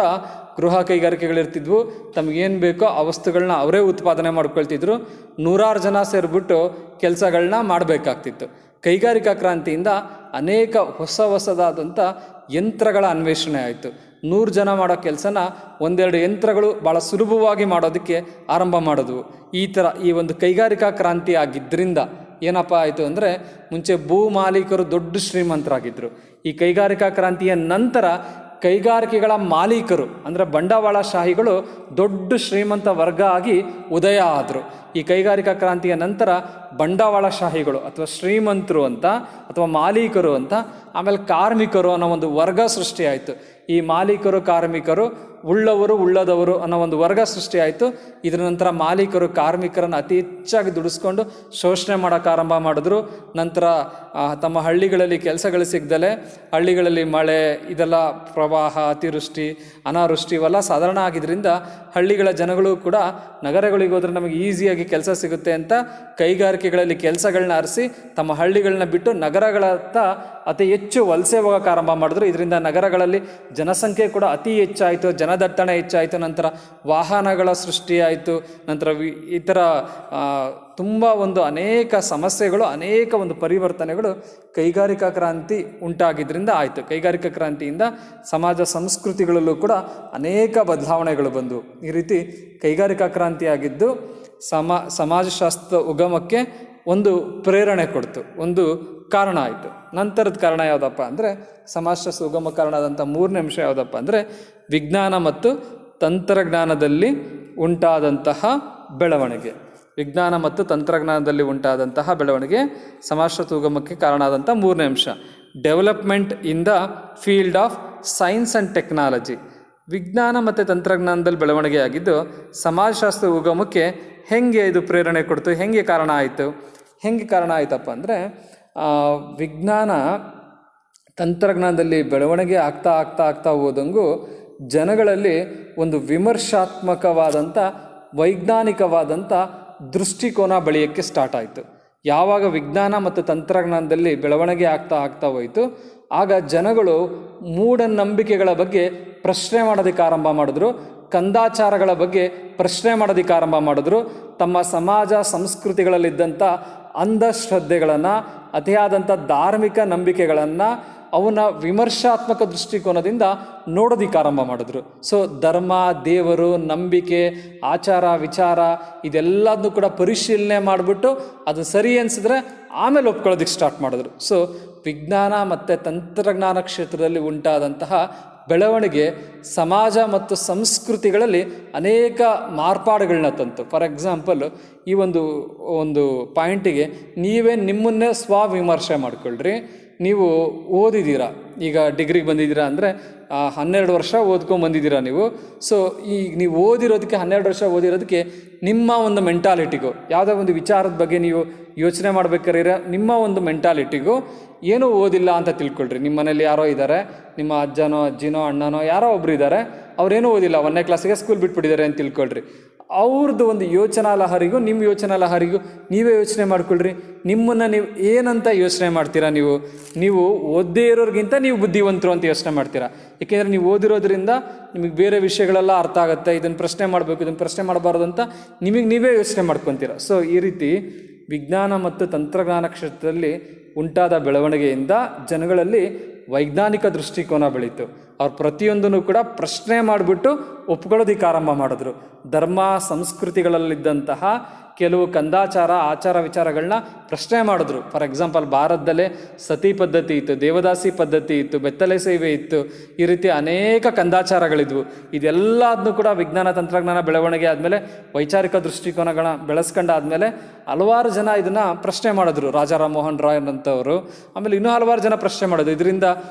ಗೃಹ ಕೈಗಾರಿಕೆಗಳಿರ್ತಿದ್ವು. ತಮಗೇನು ಬೇಕೋ ಆ ವಸ್ತುಗಳನ್ನ ಅವರೇ ಉತ್ಪಾದನೆ ಮಾಡ್ಕೊಳ್ತಿದ್ರು. ನೂರಾರು ಜನ ಸೇರಿಬಿಟ್ಟು ಕೆಲಸಗಳನ್ನ ಮಾಡಬೇಕಾಗ್ತಿತ್ತು. ಕೈಗಾರಿಕಾ ಕ್ರಾಂತಿಯಿಂದ ಅನೇಕ ಹೊಸದಾದಂಥ ಯಂತ್ರಗಳ ಅನ್ವೇಷಣೆ ಆಯಿತು. 100 ಜನ ಮಾಡೋ ಕೆಲಸನ ಒಂದೆರಡು ಯಂತ್ರಗಳು ಭಾಳ ಸುಲಭವಾಗಿ ಮಾಡೋದಕ್ಕೆ ಆರಂಭ ಮಾಡಿದ್ವು. ಈ ಒಂದು ಕೈಗಾರಿಕಾ ಕ್ರಾಂತಿ ಆಗಿದ್ದರಿಂದ ಏನಪ್ಪ ಆಯಿತು ಅಂದರೆ, ಮುಂಚೆ ಭೂ ಮಾಲೀಕರು ದೊಡ್ಡ ಶ್ರೀಮಂತರಾಗಿದ್ದರು. ಈ ಕೈಗಾರಿಕಾ ಕ್ರಾಂತಿಯ ನಂತರ ಕೈಗಾರಿಕೆಗಳ ಮಾಲೀಕರು ಅಂದರೆ ಬಂಡವಾಳಶಾಹಿಗಳು ದೊಡ್ಡ ಶ್ರೀಮಂತ ವರ್ಗ ಆಗಿ ಉದಯ ಆದರು. ಈ ಕೈಗಾರಿಕಾ ಕ್ರಾಂತಿಯ ನಂತರ ಬಂಡವಾಳಶಾಹಿಗಳು ಅಥವಾ ಶ್ರೀಮಂತರು ಅಂತ ಅಥವಾ ಮಾಲೀಕರು ಅಂತ, ಆಮೇಲೆ ಕಾರ್ಮಿಕರು ಅನ್ನೋ ಒಂದು ವರ್ಗ ಸೃಷ್ಟಿಯಾಯಿತು. ಈ ಮಾಲೀಕರು, ಕಾರ್ಮಿಕರು, ಉಳ್ಳವರು, ಉಳ್ಳದವರು ಅನ್ನೋ ಒಂದು ವರ್ಗ ಸೃಷ್ಟಿಯಾಯಿತು. ಇದರ ನಂತರ ಮಾಲೀಕರು ಕಾರ್ಮಿಕರನ್ನು ಅತಿ ಹೆಚ್ಚಾಗಿ ದುಡಿಸ್ಕೊಂಡು ಶೋಷಣೆ ಮಾಡೋಕ್ಕೆ ಆರಂಭ ಮಾಡಿದ್ರು. ನಂತರ ತಮ್ಮ ಹಳ್ಳಿಗಳಲ್ಲಿ ಕೆಲಸಗಳು ಸಿಗದಲೆ ಹಳ್ಳಿಗಳಲ್ಲಿ ಮಳೆ, ಇದೆಲ್ಲ ಪ್ರವಾಹ, ಅತಿವೃಷ್ಟಿ, ಅನಾವೃಷ್ಟಿ ಇವೆಲ್ಲ ಸಾಧಾರಣ ಆಗಿದ್ದರಿಂದ ಹಳ್ಳಿಗಳ ಜನಗಳು ಕೂಡ ನಗರಗಳಿಗೆ ಹೋದರೆ ನಮಗೆ ಈಸಿಯಾಗಿ ಕೆಲಸ ಸಿಗುತ್ತೆ ಅಂತ ಕೈಗಾರಿಕೆಗಳಲ್ಲಿ ಕೆಲಸಗಳನ್ನ ಅರಿಸಿ ತಮ್ಮ ಹಳ್ಳಿಗಳನ್ನ ಬಿಟ್ಟು ನಗರಗಳತ್ತ ಅತಿ ಹೆಚ್ಚು ವಲಸೆ ಹೋಗೋಕೆ ಆರಂಭ ಮಾಡಿದ್ರು. ಇದರಿಂದ ನಗರಗಳಲ್ಲಿ ಜನಸಂಖ್ಯೆ ಕೂಡ ಅತಿ ಹೆಚ್ಚಾಯಿತು, ಜನದಟ್ಟಣೆ ಹೆಚ್ಚಾಯಿತು. ನಂತರ ವಾಹನಗಳ ಸೃಷ್ಟಿಯಾಯಿತು. ನಂತರ ಈ ಥರ ತುಂಬ ಒಂದು ಅನೇಕ ಸಮಸ್ಯೆಗಳು, ಅನೇಕ ಒಂದು ಪರಿವರ್ತನೆಗಳು ಕೈಗಾರಿಕಾ ಕ್ರಾಂತಿ ಉಂಟಾಗಿದ್ದರಿಂದ ಆಯಿತು. ಕೈಗಾರಿಕಾ ಕ್ರಾಂತಿಯಿಂದ ಸಮಾಜ ಸಂಸ್ಕೃತಿಗಳಲ್ಲೂ ಕೂಡ ಅನೇಕ ಬದಲಾವಣೆಗಳು ಬಂದವು. ಈ ರೀತಿ ಕೈಗಾರಿಕಾ ಕ್ರಾಂತಿ ಆಗಿದ್ದು ಸಮಾಜಶಾಸ್ತ್ರ ಉಗಮಕ್ಕೆ ಒಂದು ಪ್ರೇರಣೆ ಕೊಡ್ತು, ಒಂದು ಕಾರಣ ಆಯಿತು. ನಂತರದ ಕಾರಣ ಯಾವುದಪ್ಪ ಅಂದರೆ, ಸಮಾಜಶಾಸ್ತ್ರ ಉಗಮ ಕಾರಣ ಆದಂಥ ಮೂರನೇ ಅಂಶ ಯಾವುದಪ್ಪ ಅಂದರೆ, ವಿಜ್ಞಾನ ಮತ್ತು ತಂತ್ರಜ್ಞಾನದಲ್ಲಿ ಉಂಟಾದಂತಹ ಬೆಳವಣಿಗೆ. ವಿಜ್ಞಾನ ಮತ್ತು ತಂತ್ರಜ್ಞಾನದಲ್ಲಿ ಉಂಟಾದಂತಹ ಬೆಳವಣಿಗೆ ಸಮಾಜಶಾಸ್ತ್ರ ಉಗಮಕ್ಕೆ ಕಾರಣ ಆದಂಥ ಮೂರನೇ ಅಂಶ. Development in the field of science and technology. ವಿಜ್ಞಾನ ಮತ್ತು ತಂತ್ರಜ್ಞಾನದಲ್ಲಿ ಬೆಳವಣಿಗೆ ಆಗಿದ್ದು ಸಮಾಜಶಾಸ್ತ್ರ ಉಗಮಕ್ಕೆ ಹೆಂಗೆ ಇದು ಪ್ರೇರಣೆ ಕೊಡ್ತು, ಹೆಂಗೆ ಕಾರಣ ಆಯಿತು? ಹೆಂಗೆ ಕಾರಣ ಆಯ್ತಪ್ಪ ಅಂದರೆ, ವಿಜ್ಞಾನ ತಂತ್ರಜ್ಞಾನದಲ್ಲಿ ಬೆಳವಣಿಗೆ ಆಗ್ತಾ ಆಗ್ತಾ ಆಗ್ತಾ ಹೋದಂಗೂ ಜನಗಳಲ್ಲಿ ಒಂದು ವಿಮರ್ಶಾತ್ಮಕವಾದಂಥ, ವೈಜ್ಞಾನಿಕವಾದಂಥ ದೃಷ್ಟಿಕೋನ ಬೆಳೆಯೋಕ್ಕೆ ಸ್ಟಾರ್ಟ್ ಆಯಿತು. ಯಾವಾಗ ವಿಜ್ಞಾನ ಮತ್ತು ತಂತ್ರಜ್ಞಾನದಲ್ಲಿ ಬೆಳವಣಿಗೆ ಆಗ್ತಾ ಆಗ್ತಾ ಹೋಯಿತು, ಆಗ ಜನಗಳು ಮೂಢನಂಬಿಕೆಗಳ ಬಗ್ಗೆ ಪ್ರಶ್ನೆ ಮಾಡೋದಕ್ಕೆ ಆರಂಭ ಮಾಡಿದ್ರು, ಕಂದಾಚಾರಗಳ ಬಗ್ಗೆ ಪ್ರಶ್ನೆ ಮಾಡೋದಕ್ಕೆ ಆರಂಭ ಮಾಡಿದ್ರು. ತಮ್ಮ ಸಮಾಜ ಸಂಸ್ಕೃತಿಗಳಲ್ಲಿದ್ದಂಥ ಅಂಧಶ್ರದ್ಧೆಗಳನ್ನು, ಅತಿಯಾದಂಥ ಧಾರ್ಮಿಕ ನಂಬಿಕೆಗಳನ್ನು ಅವನ್ನ ವಿಮರ್ಶಾತ್ಮಕ ದೃಷ್ಟಿಕೋನದಿಂದ ನೋಡೋದಕ್ಕೆ ಆರಂಭ ಮಾಡಿದ್ರು. ಸೊ ಧರ್ಮ, ದೇವರು, ನಂಬಿಕೆ, ಆಚಾರ, ವಿಚಾರ ಇದೆಲ್ಲದನ್ನು ಕೂಡ ಪರಿಶೀಲನೆ ಮಾಡಿಬಿಟ್ಟು ಅದು ಸರಿ ಅನಿಸಿದ್ರೆ ಆಮೇಲೆ ಒಪ್ಕೊಳ್ಳೋದಕ್ಕೆ ಸ್ಟಾರ್ಟ್ ಮಾಡಿದ್ರು. ಸೊ ವಿಜ್ಞಾನ ಮತ್ತು ತಂತ್ರಜ್ಞಾನ ಕ್ಷೇತ್ರದಲ್ಲಿ ಉಂಟಾದಂತಹ ಬೆಳವಣಿಗೆ ಸಮಾಜ ಮತ್ತು ಸಂಸ್ಕೃತಿಗಳಲ್ಲಿ ಅನೇಕ ಮಾರ್ಪಾಡುಗಳನ್ನ ತಂತು. ಫಾರ್ ಎಕ್ಸಾಂಪಲ್, ಈ ಒಂದು ಪಾಯಿಂಟಿಗೆ ನೀವೇ ನಿಮ್ಮನ್ನೇ ಸ್ವವಿಮರ್ಶೆ ಮಾಡ್ಕೊಳ್ರಿ. ನೀವು ಓದಿದ್ದೀರಾ, ಈಗ ಡಿಗ್ರಿಗೆ ಬಂದಿದ್ದೀರಾ ಅಂದರೆ 12 ವರ್ಷ ಓದ್ಕೊಂಬಂದಿದ್ದೀರಾ ನೀವು. ಸೊ ಈಗ ನೀವು ಓದಿರೋದಕ್ಕೆ 12 ವರ್ಷ ಓದಿರೋದಕ್ಕೆ ನಿಮ್ಮ ಒಂದು ಮೆಂಟಾಲಿಟಿಗೂ, ಯಾವುದೋ ಒಂದು ವಿಚಾರದ ಬಗ್ಗೆ ನೀವು ಯೋಚನೆ ಮಾಡ್ಬೇಕಾದ್ರೆ ನಿಮ್ಮ ಒಂದು ಮೆಂಟಾಲಿಟಿಗೂ ಏನೂ ಓದಿಲ್ಲ ಅಂತ ತಿಳ್ಕೊಳ್ರಿ. ನಿಮ್ಮ ಮನೇಲಿ ಯಾರೋ ಇದ್ದಾರೆ, ನಿಮ್ಮ ಅಜ್ಜನೋ ಅಜ್ಜಿನೋ ಅಣ್ಣನೋ ಯಾರೋ ಒಬ್ರು ಇದ್ದಾರೆ, ಅವ್ರೇನೂ ಓದಿಲ್ಲ, 1ನೇ ಕ್ಲಾಸಿಗೆ ಸ್ಕೂಲ್ ಬಿಟ್ಬಿಟ್ಟಿದ್ದಾರೆ ಅಂತ ತಿಳ್ಕೊಳ್ರಿ. ಅವ್ರದ್ದು ಒಂದು ಯೋಚನಾ ಲಹರಿಗೂ ನಿಮ್ಮ ಯೋಚನಾ ಲಹರಿಗೂ ನೀವೇ ಯೋಚನೆ ಮಾಡ್ಕೊಳ್ರಿ. ನಿಮ್ಮನ್ನು ನೀವು ಏನಂತ ಯೋಚನೆ ಮಾಡ್ತೀರಾ? ನೀವು ಓದ್ದೇ ಇರೋರಿಗಿಂತ ನೀವು ಬುದ್ಧಿವಂತರು ಅಂತ ಯೋಚನೆ ಮಾಡ್ತೀರಾ. ಏಕೆಂದರೆ ನೀವು ಓದಿರೋದ್ರಿಂದ ನಿಮಗೆ ಬೇರೆ ವಿಷಯಗಳೆಲ್ಲ ಅರ್ಥ ಆಗುತ್ತೆ. ಇದನ್ನು ಪ್ರಶ್ನೆ ಮಾಡಬೇಕು, ಇದನ್ನು ಪ್ರಶ್ನೆ ಮಾಡಬಾರ್ದು ಅಂತ ನೀವೇ ಯೋಚನೆ ಮಾಡ್ಕೊತೀರ. ಸೊ ಈ ರೀತಿ ವಿಜ್ಞಾನ ಮತ್ತು ತಂತ್ರಜ್ಞಾನ ಕ್ಷೇತ್ರದಲ್ಲಿ ಉಂಟಾದ ಬೆಳವಣಿಗೆಯಿಂದ ಜನಗಳಲ್ಲಿ ವೈಜ್ಞಾನಿಕ ದೃಷ್ಟಿಕೋನ ಬೆಳೀತು. ಅವ್ರು ಪ್ರತಿಯೊಂದನ್ನು ಕೂಡ ಪ್ರಶ್ನೆ ಮಾಡಿಬಿಟ್ಟು ಒಪ್ಕೊಳ್ಳೋದಕ್ಕೆ ಆರಂಭ ಮಾಡಿದ್ರು. ಧರ್ಮ ಸಂಸ್ಕೃತಿಗಳಲ್ಲಿದ್ದಂತಹ ಕೆಲವು ಕಂದಾಚಾರ, ಆಚಾರ ವಿಚಾರಗಳನ್ನ ಪ್ರಶ್ನೆ ಮಾಡಿದ್ರು. ಫಾರ್ ಎಕ್ಸಾಂಪಲ್, ಭಾರತದಲ್ಲೇ ಸತಿ ಪದ್ಧತಿ ಇತ್ತು, ದೇವದಾಸಿ ಪದ್ಧತಿ ಇತ್ತು, ಬೆತ್ತಲೆ ಸೇವೆ ಇತ್ತು. ಈ ರೀತಿ ಅನೇಕ ಕಂದಾಚಾರಗಳಿದ್ವು. ಇದೆಲ್ಲದನ್ನು ಕೂಡ ವಿಜ್ಞಾನ ತಂತ್ರಜ್ಞಾನ ಬೆಳವಣಿಗೆ ಆದಮೇಲೆ, ವೈಚಾರಿಕ ದೃಷ್ಟಿಕೋನಗಳನ್ನ ಬೆಳೆಸ್ಕೊಂಡಾದ್ಮೇಲೆ ಹಲವಾರು ಜನ ಇದನ್ನು ಪ್ರಶ್ನೆ ಮಾಡಿದ್ರು. ರಾಜಾ ರಾಮ್ ಮೋಹನ್ ರಾಯ್ ಅಂತವರು, ಆಮೇಲೆ ಇನ್ನೂ ಹಲವಾರು ಜನ ಪ್ರಶ್ನೆ ಮಾಡೋದು. ಇದರಿಂದ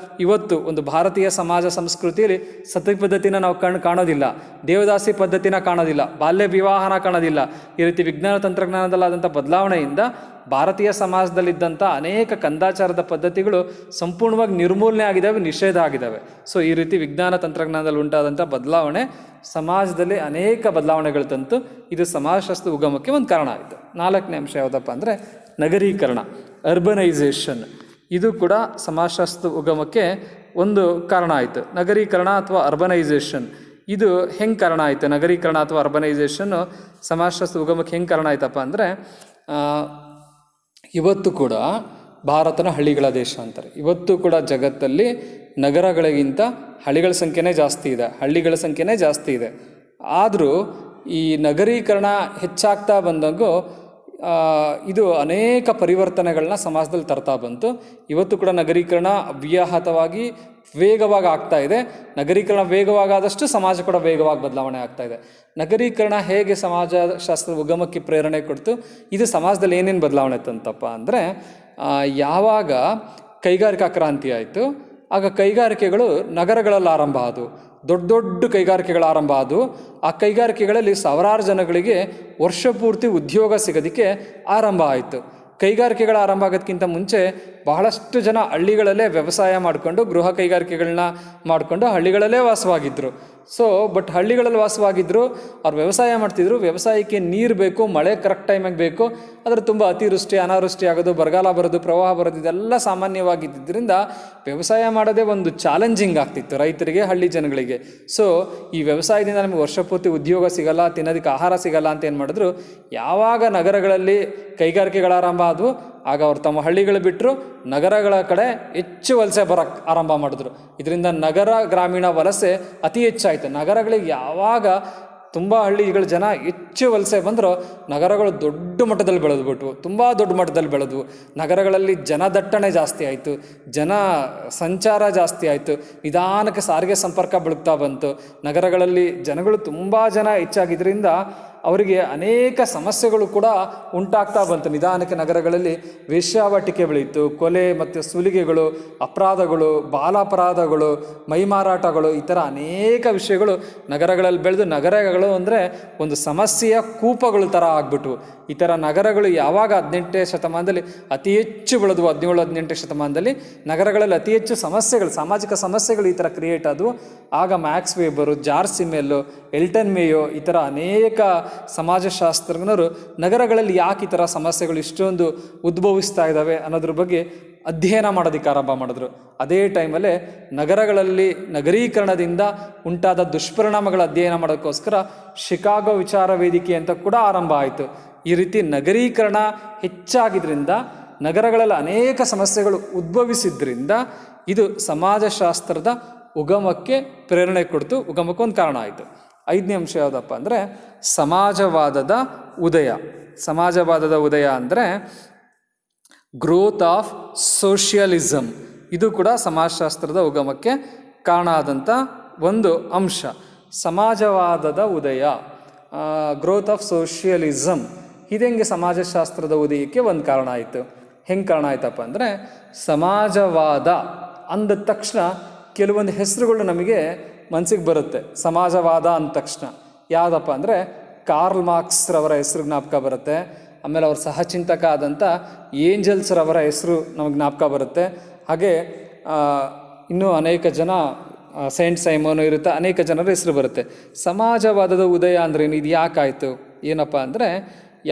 ಇವತ್ತು ಒಂದು ಭಾರತೀಯ ಸಮಾಜ ಸಂಸ್ಕೃತಿಯಲ್ಲಿ ಸತಿ ಪದ್ಧತಿನ ನಾವು ಕಾಣೋದಿಲ್ಲ, ದೇವದಾಸಿ ಪದ್ಧತಿನ ಕಾಣೋದಿಲ್ಲ, ಬಾಲ್ಯ ವಿವಾಹನ ಕಾಣೋದಿಲ್ಲ. ಈ ರೀತಿ ವಿಜ್ಞಾನ ತಂತ್ರಜ್ಞಾನದಲ್ಲಾದಂಥ ಬದಲಾವಣೆಯಿಂದ ಭಾರತೀಯ ಸಮಾಜದಲ್ಲಿದ್ದಂಥ ಅನೇಕ ಕಂದಾಚಾರದ ಪದ್ಧತಿಗಳು ಸಂಪೂರ್ಣವಾಗಿ ನಿರ್ಮೂಲನೆ ಆಗಿದ್ದಾವೆ, ನಿಷೇಧ ಆಗಿದ್ದಾವೆ. ಸೊ ಈ ರೀತಿ ವಿಜ್ಞಾನ ತಂತ್ರಜ್ಞಾನದಲ್ಲಿ ಉಂಟಾದಂಥ ಬದಲಾವಣೆ ಸಮಾಜದಲ್ಲಿ ಅನೇಕ ಬದಲಾವಣೆಗಳು ತಂತು. ಇದು ಸಮಾಜಶಾಸ್ತ್ರ ಉಗಮಕ್ಕೆ ಒಂದು ಕಾರಣ ಆಯಿತು. 4ನೇ ಅಂಶ ಯಾವುದಪ್ಪ ಅಂದರೆ ನಗರೀಕರಣ, ಅರ್ಬನೈಸೇಷನ್. ಇದು ಕೂಡ ಸಮಾಜಶಾಸ್ತ್ರ ಉಗಮಕ್ಕೆ ಒಂದು ಕಾರಣ ಆಯಿತು. ನಗರೀಕರಣ ಅಥವಾ ಅರ್ಬನೈಸೇಷನ್ ಇದು ಹೆಂಗೆ ಕಾರಣ ಆಯಿತು? ನಗರೀಕರಣ ಅಥವಾ ಅರ್ಬನೈಸೇಷನ್ನು ಸಮಾಜಶಾಸ್ತ್ರ ಉಗಮಕ್ಕೆ ಹೆಂಗೆ ಕಾರಣ ಆಯ್ತಪ್ಪ ಅಂದರೆ, ಇವತ್ತು ಕೂಡ ಭಾರತನ ಹಳ್ಳಿಗಳ ದೇಶ ಅಂತಾರೆ. ಇವತ್ತು ಕೂಡ ಜಗತ್ತಲ್ಲಿ ನಗರಗಳಿಗಿಂತ ಹಳ್ಳಿಗಳ ಸಂಖ್ಯೆನೇ ಜಾಸ್ತಿ ಇದೆ, ಹಳ್ಳಿಗಳ ಸಂಖ್ಯೆನೇ ಜಾಸ್ತಿ ಇದೆ. ಆದರೂ ಈ ನಗರೀಕರಣ ಹೆಚ್ಚಾಗ್ತಾ ಬಂದಾಗೂ ಇದು ಅನೇಕ ಪರಿವರ್ತನೆಗಳನ್ನ ಸಮಾಜದಲ್ಲಿ ತರ್ತಾ ಬಂತು. ಇವತ್ತು ಕೂಡ ನಗರೀಕರಣ ಅವ್ಯಾಹತವಾಗಿ ವೇಗವಾಗಿ ಆಗ್ತಾ ಇದೆ. ನಗರೀಕರಣ ವೇಗವಾಗಾದಷ್ಟು ಸಮಾಜ ಕೂಡ ವೇಗವಾಗಿ ಬದಲಾವಣೆ ಆಗ್ತಾ ಇದೆ. ನಗರೀಕರಣ ಹೇಗೆ ಸಮಾಜಶಾಸ್ತ್ರದ ಉಗಮಕ್ಕೆ ಪ್ರೇರಣೆ ಕೊಡ್ತು, ಇದು ಸಮಾಜದಲ್ಲಿ ಏನೇನು ಬದಲಾವಣೆ ತಂತಪ್ಪ ಅಂದರೆ, ಯಾವಾಗ ಕೈಗಾರಿಕಾ ಕ್ರಾಂತಿ ಆಯಿತು ಆಗ ಕೈಗಾರಿಕೆಗಳು ನಗರಗಳಲ್ಲಿ ಆರಂಭ ಆದವು. ದೊಡ್ಡ ದೊಡ್ಡ ಕೈಗಾರಿಕೆಗಳ ಆರಂಭ ಆದವು. ಆ ಕೈಗಾರಿಕೆಗಳಲ್ಲಿ ಸಾವಿರಾರು ಜನಗಳಿಗೆ ವರ್ಷ ಪೂರ್ತಿ ಉದ್ಯೋಗ ಸಿಗೋದಕ್ಕೆ ಆರಂಭ ಆಯಿತು. ಕೈಗಾರಿಕೆಗಳ ಆರಂಭ ಆಗೋದಕ್ಕಿಂತ ಮುಂಚೆ ಬಹಳಷ್ಟು ಜನ ಹಳ್ಳಿಗಳಲ್ಲೇ ವ್ಯವಸಾಯ ಮಾಡಿಕೊಂಡು ಗೃಹ ಕೈಗಾರಿಕೆಗಳನ್ನ ಮಾಡಿಕೊಂಡು ಹಳ್ಳಿಗಳಲ್ಲೇ ವಾಸವಾಗಿದ್ದರು. ಬಟ್ ಹಳ್ಳಿಗಳಲ್ಲಿ ವಾಸವಾಗಿದ್ದರು, ಅವ್ರು ವ್ಯವಸಾಯ ಮಾಡ್ತಿದ್ರು. ವ್ಯವಸಾಯಕ್ಕೆ ನೀರು ಬೇಕು, ಮಳೆ ಕರೆಕ್ಟ್ ಟೈಮಿಗೆ ಬೇಕು. ಆದರೆ ತುಂಬ ಅತಿವೃಷ್ಟಿ ಅನಾವೃಷ್ಟಿ ಆಗೋದು, ಬರಗಾಲ ಬರೋದು, ಪ್ರವಾಹ ಬರೋದು, ಇದೆಲ್ಲ ಸಾಮಾನ್ಯವಾಗಿದ್ದರಿಂದ ವ್ಯವಸಾಯ ಮಾಡೋದೇ ಒಂದು ಚಾಲೆಂಜಿಂಗ್ ಆಗ್ತಿತ್ತು ರೈತರಿಗೆ, ಹಳ್ಳಿ ಜನಗಳಿಗೆ. ಈ ವ್ಯವಸಾಯದಿಂದ ನಮಗೆ ವರ್ಷಪೂರ್ತಿ ಉದ್ಯೋಗ ಸಿಗಲ್ಲ, ತಿನ್ನೋದಕ್ಕೆ ಆಹಾರ ಸಿಗಲ್ಲ ಅಂತ ಏನು ಮಾಡಿದ್ರು, ಯಾವಾಗ ನಗರಗಳಲ್ಲಿ ಕೈಗಾರಿಕೆಗಳ ಆರಂಭ ಆದವು ಆಗ ಅವ್ರು ತಮ್ಮ ಹಳ್ಳಿಗಳು ಬಿಟ್ಟರು, ನಗರಗಳ ಕಡೆ ಹೆಚ್ಚು ವಲಸೆ ಬರೋಕ್ಕೆ ಆರಂಭ ಮಾಡಿದ್ರು. ಇದರಿಂದ ನಗರ ಗ್ರಾಮೀಣ ವಲಸೆ ಅತಿ ಹೆಚ್ಚಾಯಿತು. ನಗರಗಳಿಗೆ ಯಾವಾಗ ತುಂಬ ಹಳ್ಳಿಗಳ ಜನ ಹೆಚ್ಚು ವಲಸೆ ಬಂದರೂ ನಗರಗಳು ದೊಡ್ಡ ಮಟ್ಟದಲ್ಲಿ ಬೆಳೆದ್ಬಿಟ್ವು, ತುಂಬ ದೊಡ್ಡ ಮಟ್ಟದಲ್ಲಿ ಬೆಳೆದ್ವು. ನಗರಗಳಲ್ಲಿ ಜನದಟ್ಟಣೆ ಜಾಸ್ತಿ ಆಯಿತು, ಜನ ಸಂಚಾರ ಜಾಸ್ತಿ ಆಯಿತು, ನಿಧಾನಕ್ಕೆ ಸಾರಿಗೆ ಸಂಪರ್ಕ ಬೆಳಗ್ತಾ ಬಂತು. ನಗರಗಳಲ್ಲಿ ಜನಗಳು ತುಂಬ ಜನ ಹೆಚ್ಚಾಗಿದ್ದರಿಂದ ಅವರಿಗೆ ಅನೇಕ ಸಮಸ್ಯೆಗಳು ಕೂಡ ಉಂಟಾಗ್ತಾ ಬಂತು. ನಿಧಾನಕ್ಕೆ ನಗರಗಳಲ್ಲಿ ವೇಶ್ಯಾವಾಟಿಕೆ ಬೆಳೀತು, ಕೊಲೆ ಮತ್ತು ಸುಲಿಗೆಗಳು, ಅಪರಾಧಗಳು, ಬಾಲಾಪರಾಧಗಳು, ಮೈಮಾರಾಟಗಳು, ಈ ಥರ ಅನೇಕ ವಿಷಯಗಳು ನಗರಗಳಲ್ಲಿ ಬೆಳೆದು, ನಗರಗಳು ಅಂದರೆ ಒಂದು ಸಮಸ್ಯೆಯ ಕೂಪಗಳು ಥರ ಆಗ್ಬಿಟ್ವು. ಈ ಥರ ನಗರಗಳು ಯಾವಾಗ 18ನೇ ಶತಮಾನದಲ್ಲಿ ಅತಿ ಹೆಚ್ಚು ಬೆಳೆದವು, 17-18ನೇ ಶತಮಾನದಲ್ಲಿ ನಗರಗಳಲ್ಲಿ ಅತಿ ಹೆಚ್ಚು ಸಮಸ್ಯೆಗಳು, ಸಾಮಾಜಿಕ ಸಮಸ್ಯೆಗಳು ಈ ಥರ ಕ್ರಿಯೇಟ್ ಆದವು. ಆಗ ಮ್ಯಾಕ್ಸ್ ವೆಬರು, ಜಾರ್ಜ್ ಸಿಮೆಲ್ಲು, ಎಲ್ಟನ್ ಮೇಯೋ ಈ ಥರ ಅನೇಕ ಸಮಾಜಶಾಸ್ತ್ರಜ್ಞರು ನಗರಗಳಲ್ಲಿ ಯಾಕೆ ಈ ಥರ ಸಮಸ್ಯೆಗಳು ಇಷ್ಟೊಂದು ಉದ್ಭವಿಸ್ತಾ ಇದ್ದಾವೆ ಅನ್ನೋದ್ರ ಬಗ್ಗೆ ಅಧ್ಯಯನ ಮಾಡೋದಕ್ಕೆ ಆರಂಭ ಮಾಡಿದ್ರು. ಅದೇ ಟೈಮಲ್ಲೇ ನಗರಗಳಲ್ಲಿ ನಗರೀಕರಣದಿಂದ ಉಂಟಾದ ದುಷ್ಪರಿಣಾಮಗಳ ಅಧ್ಯಯನ ಮಾಡೋದಕ್ಕೋಸ್ಕರ ಶಿಕಾಗೋ ವಿಚಾರ ವೇದಿಕೆ ಅಂತ ಕೂಡ ಆರಂಭ ಆಯಿತು. ಈ ರೀತಿ ನಗರೀಕರಣ ಹೆಚ್ಚಾಗಿದ್ದರಿಂದ, ನಗರಗಳಲ್ಲಿ ಅನೇಕ ಸಮಸ್ಯೆಗಳು ಉದ್ಭವಿಸಿದ್ರಿಂದ ಇದು ಸಮಾಜಶಾಸ್ತ್ರದ ಉಗಮಕ್ಕೆ ಪ್ರೇರಣೆ ಕೊಡ್ತು, ಉಗಮಕ್ಕೊಂದು ಕಾರಣ ಆಯಿತು. 5ನೇ ಅಂಶ ಯಾವುದಪ್ಪ ಅಂದರೆ ಸಮಾಜವಾದದ ಉದಯ. ಸಮಾಜವಾದದ ಉದಯ ಅಂದರೆ ಗ್ರೋತ್ ಆಫ್ ಸೋಷಿಯಲಿಸಮ್. ಇದು ಕೂಡ ಸಮಾಜಶಾಸ್ತ್ರದ ಉಗಮಕ್ಕೆ ಕಾರಣ ಆದಂಥ ಒಂದು ಅಂಶ. ಸಮಾಜವಾದದ ಉದಯ, ಗ್ರೋತ್ ಆಫ್ ಸೋಷಿಯಲಿಸಮ್, ಇದೆಂಗೆ ಸಮಾಜಶಾಸ್ತ್ರದ ಉದಯಕ್ಕೆ ಒಂದು ಕಾರಣ ಆಯಿತು. ಹೆಂಗೆ ಕಾರಣ ಆಯ್ತಪ್ಪ ಅಂದರೆ, ಸಮಾಜವಾದ ಅಂದ ತಕ್ಷಣ ಕೆಲವೊಂದು ಹೆಸರುಗಳು ನಮಗೆ ಮನಸ್ಸಿಗೆ ಬರುತ್ತೆ. ಸಮಾಜವಾದ ಅಂದ ತಕ್ಷಣ ಯಾವುದಪ್ಪ ಅಂದರೆ ಕಾರ್ಲ್ ಮಾರ್ಕ್ಸ್ ರವರ ಹೆಸರು ಜ್ಞಾಪಕ ಬರುತ್ತೆ. ಆಮೇಲೆ ಅವ್ರ ಸಹಚಿಂತಕ ಆದಂಥ ಏಂಜಲ್ಸ್ ರವರ ಹೆಸರು ನಮಗೆ ಜ್ಞಾಪಕ ಬರುತ್ತೆ. ಹಾಗೆ ಇನ್ನೂ ಅನೇಕ ಜನ, ಸೈಂಟ್ ಸೈಮೋನು ಇರುತ್ತೆ, ಅನೇಕ ಜನರ ಹೆಸರು ಬರುತ್ತೆ. ಸಮಾಜವಾದದ ಉದಯ ಅಂದ್ರೇನು, ಇದು ಯಾಕಾಯಿತು, ಏನಪ್ಪ ಅಂದರೆ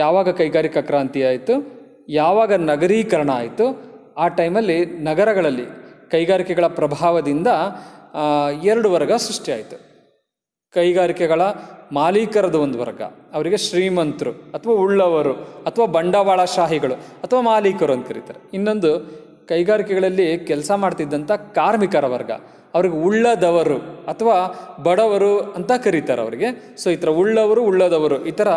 ಯಾವಾಗ ಕೈಗಾರಿಕಾ ಕ್ರಾಂತಿ ಆಯಿತು, ಯಾವಾಗ ನಗರೀಕರಣ ಆಯಿತು, ಆ ಟೈಮಲ್ಲಿ ನಗರಗಳಲ್ಲಿ ಕೈಗಾರಿಕೆಗಳ ಪ್ರಭಾವದಿಂದ 2 ವರ್ಗ ಸೃಷ್ಟಿಯಾಯಿತು. ಕೈಗಾರಿಕೆಗಳ ಮಾಲೀಕರದ ಒಂದು ವರ್ಗ, ಅವರಿಗೆ ಶ್ರೀಮಂತರು ಅಥವಾ ಉಳ್ಳವರು ಅಥವಾ ಬಂಡವಾಳಶಾಹಿಗಳು ಅಥವಾ ಮಾಲೀಕರು ಅಂತ ಕರೀತಾರೆ. ಇನ್ನೊಂದು ಕೈಗಾರಿಕೆಗಳಲ್ಲಿ ಕೆಲಸ ಮಾಡ್ತಿದ್ದಂಥ ಕಾರ್ಮಿಕರ ವರ್ಗ, ಅವ್ರಿಗೆ ಉಳ್ಳದವರು ಅಥವಾ ಬಡವರು ಅಂತ ಕರೀತಾರೆ ಅವರಿಗೆ. ಈ ಥರ ಉಳ್ಳದವರು ಈ ಥರ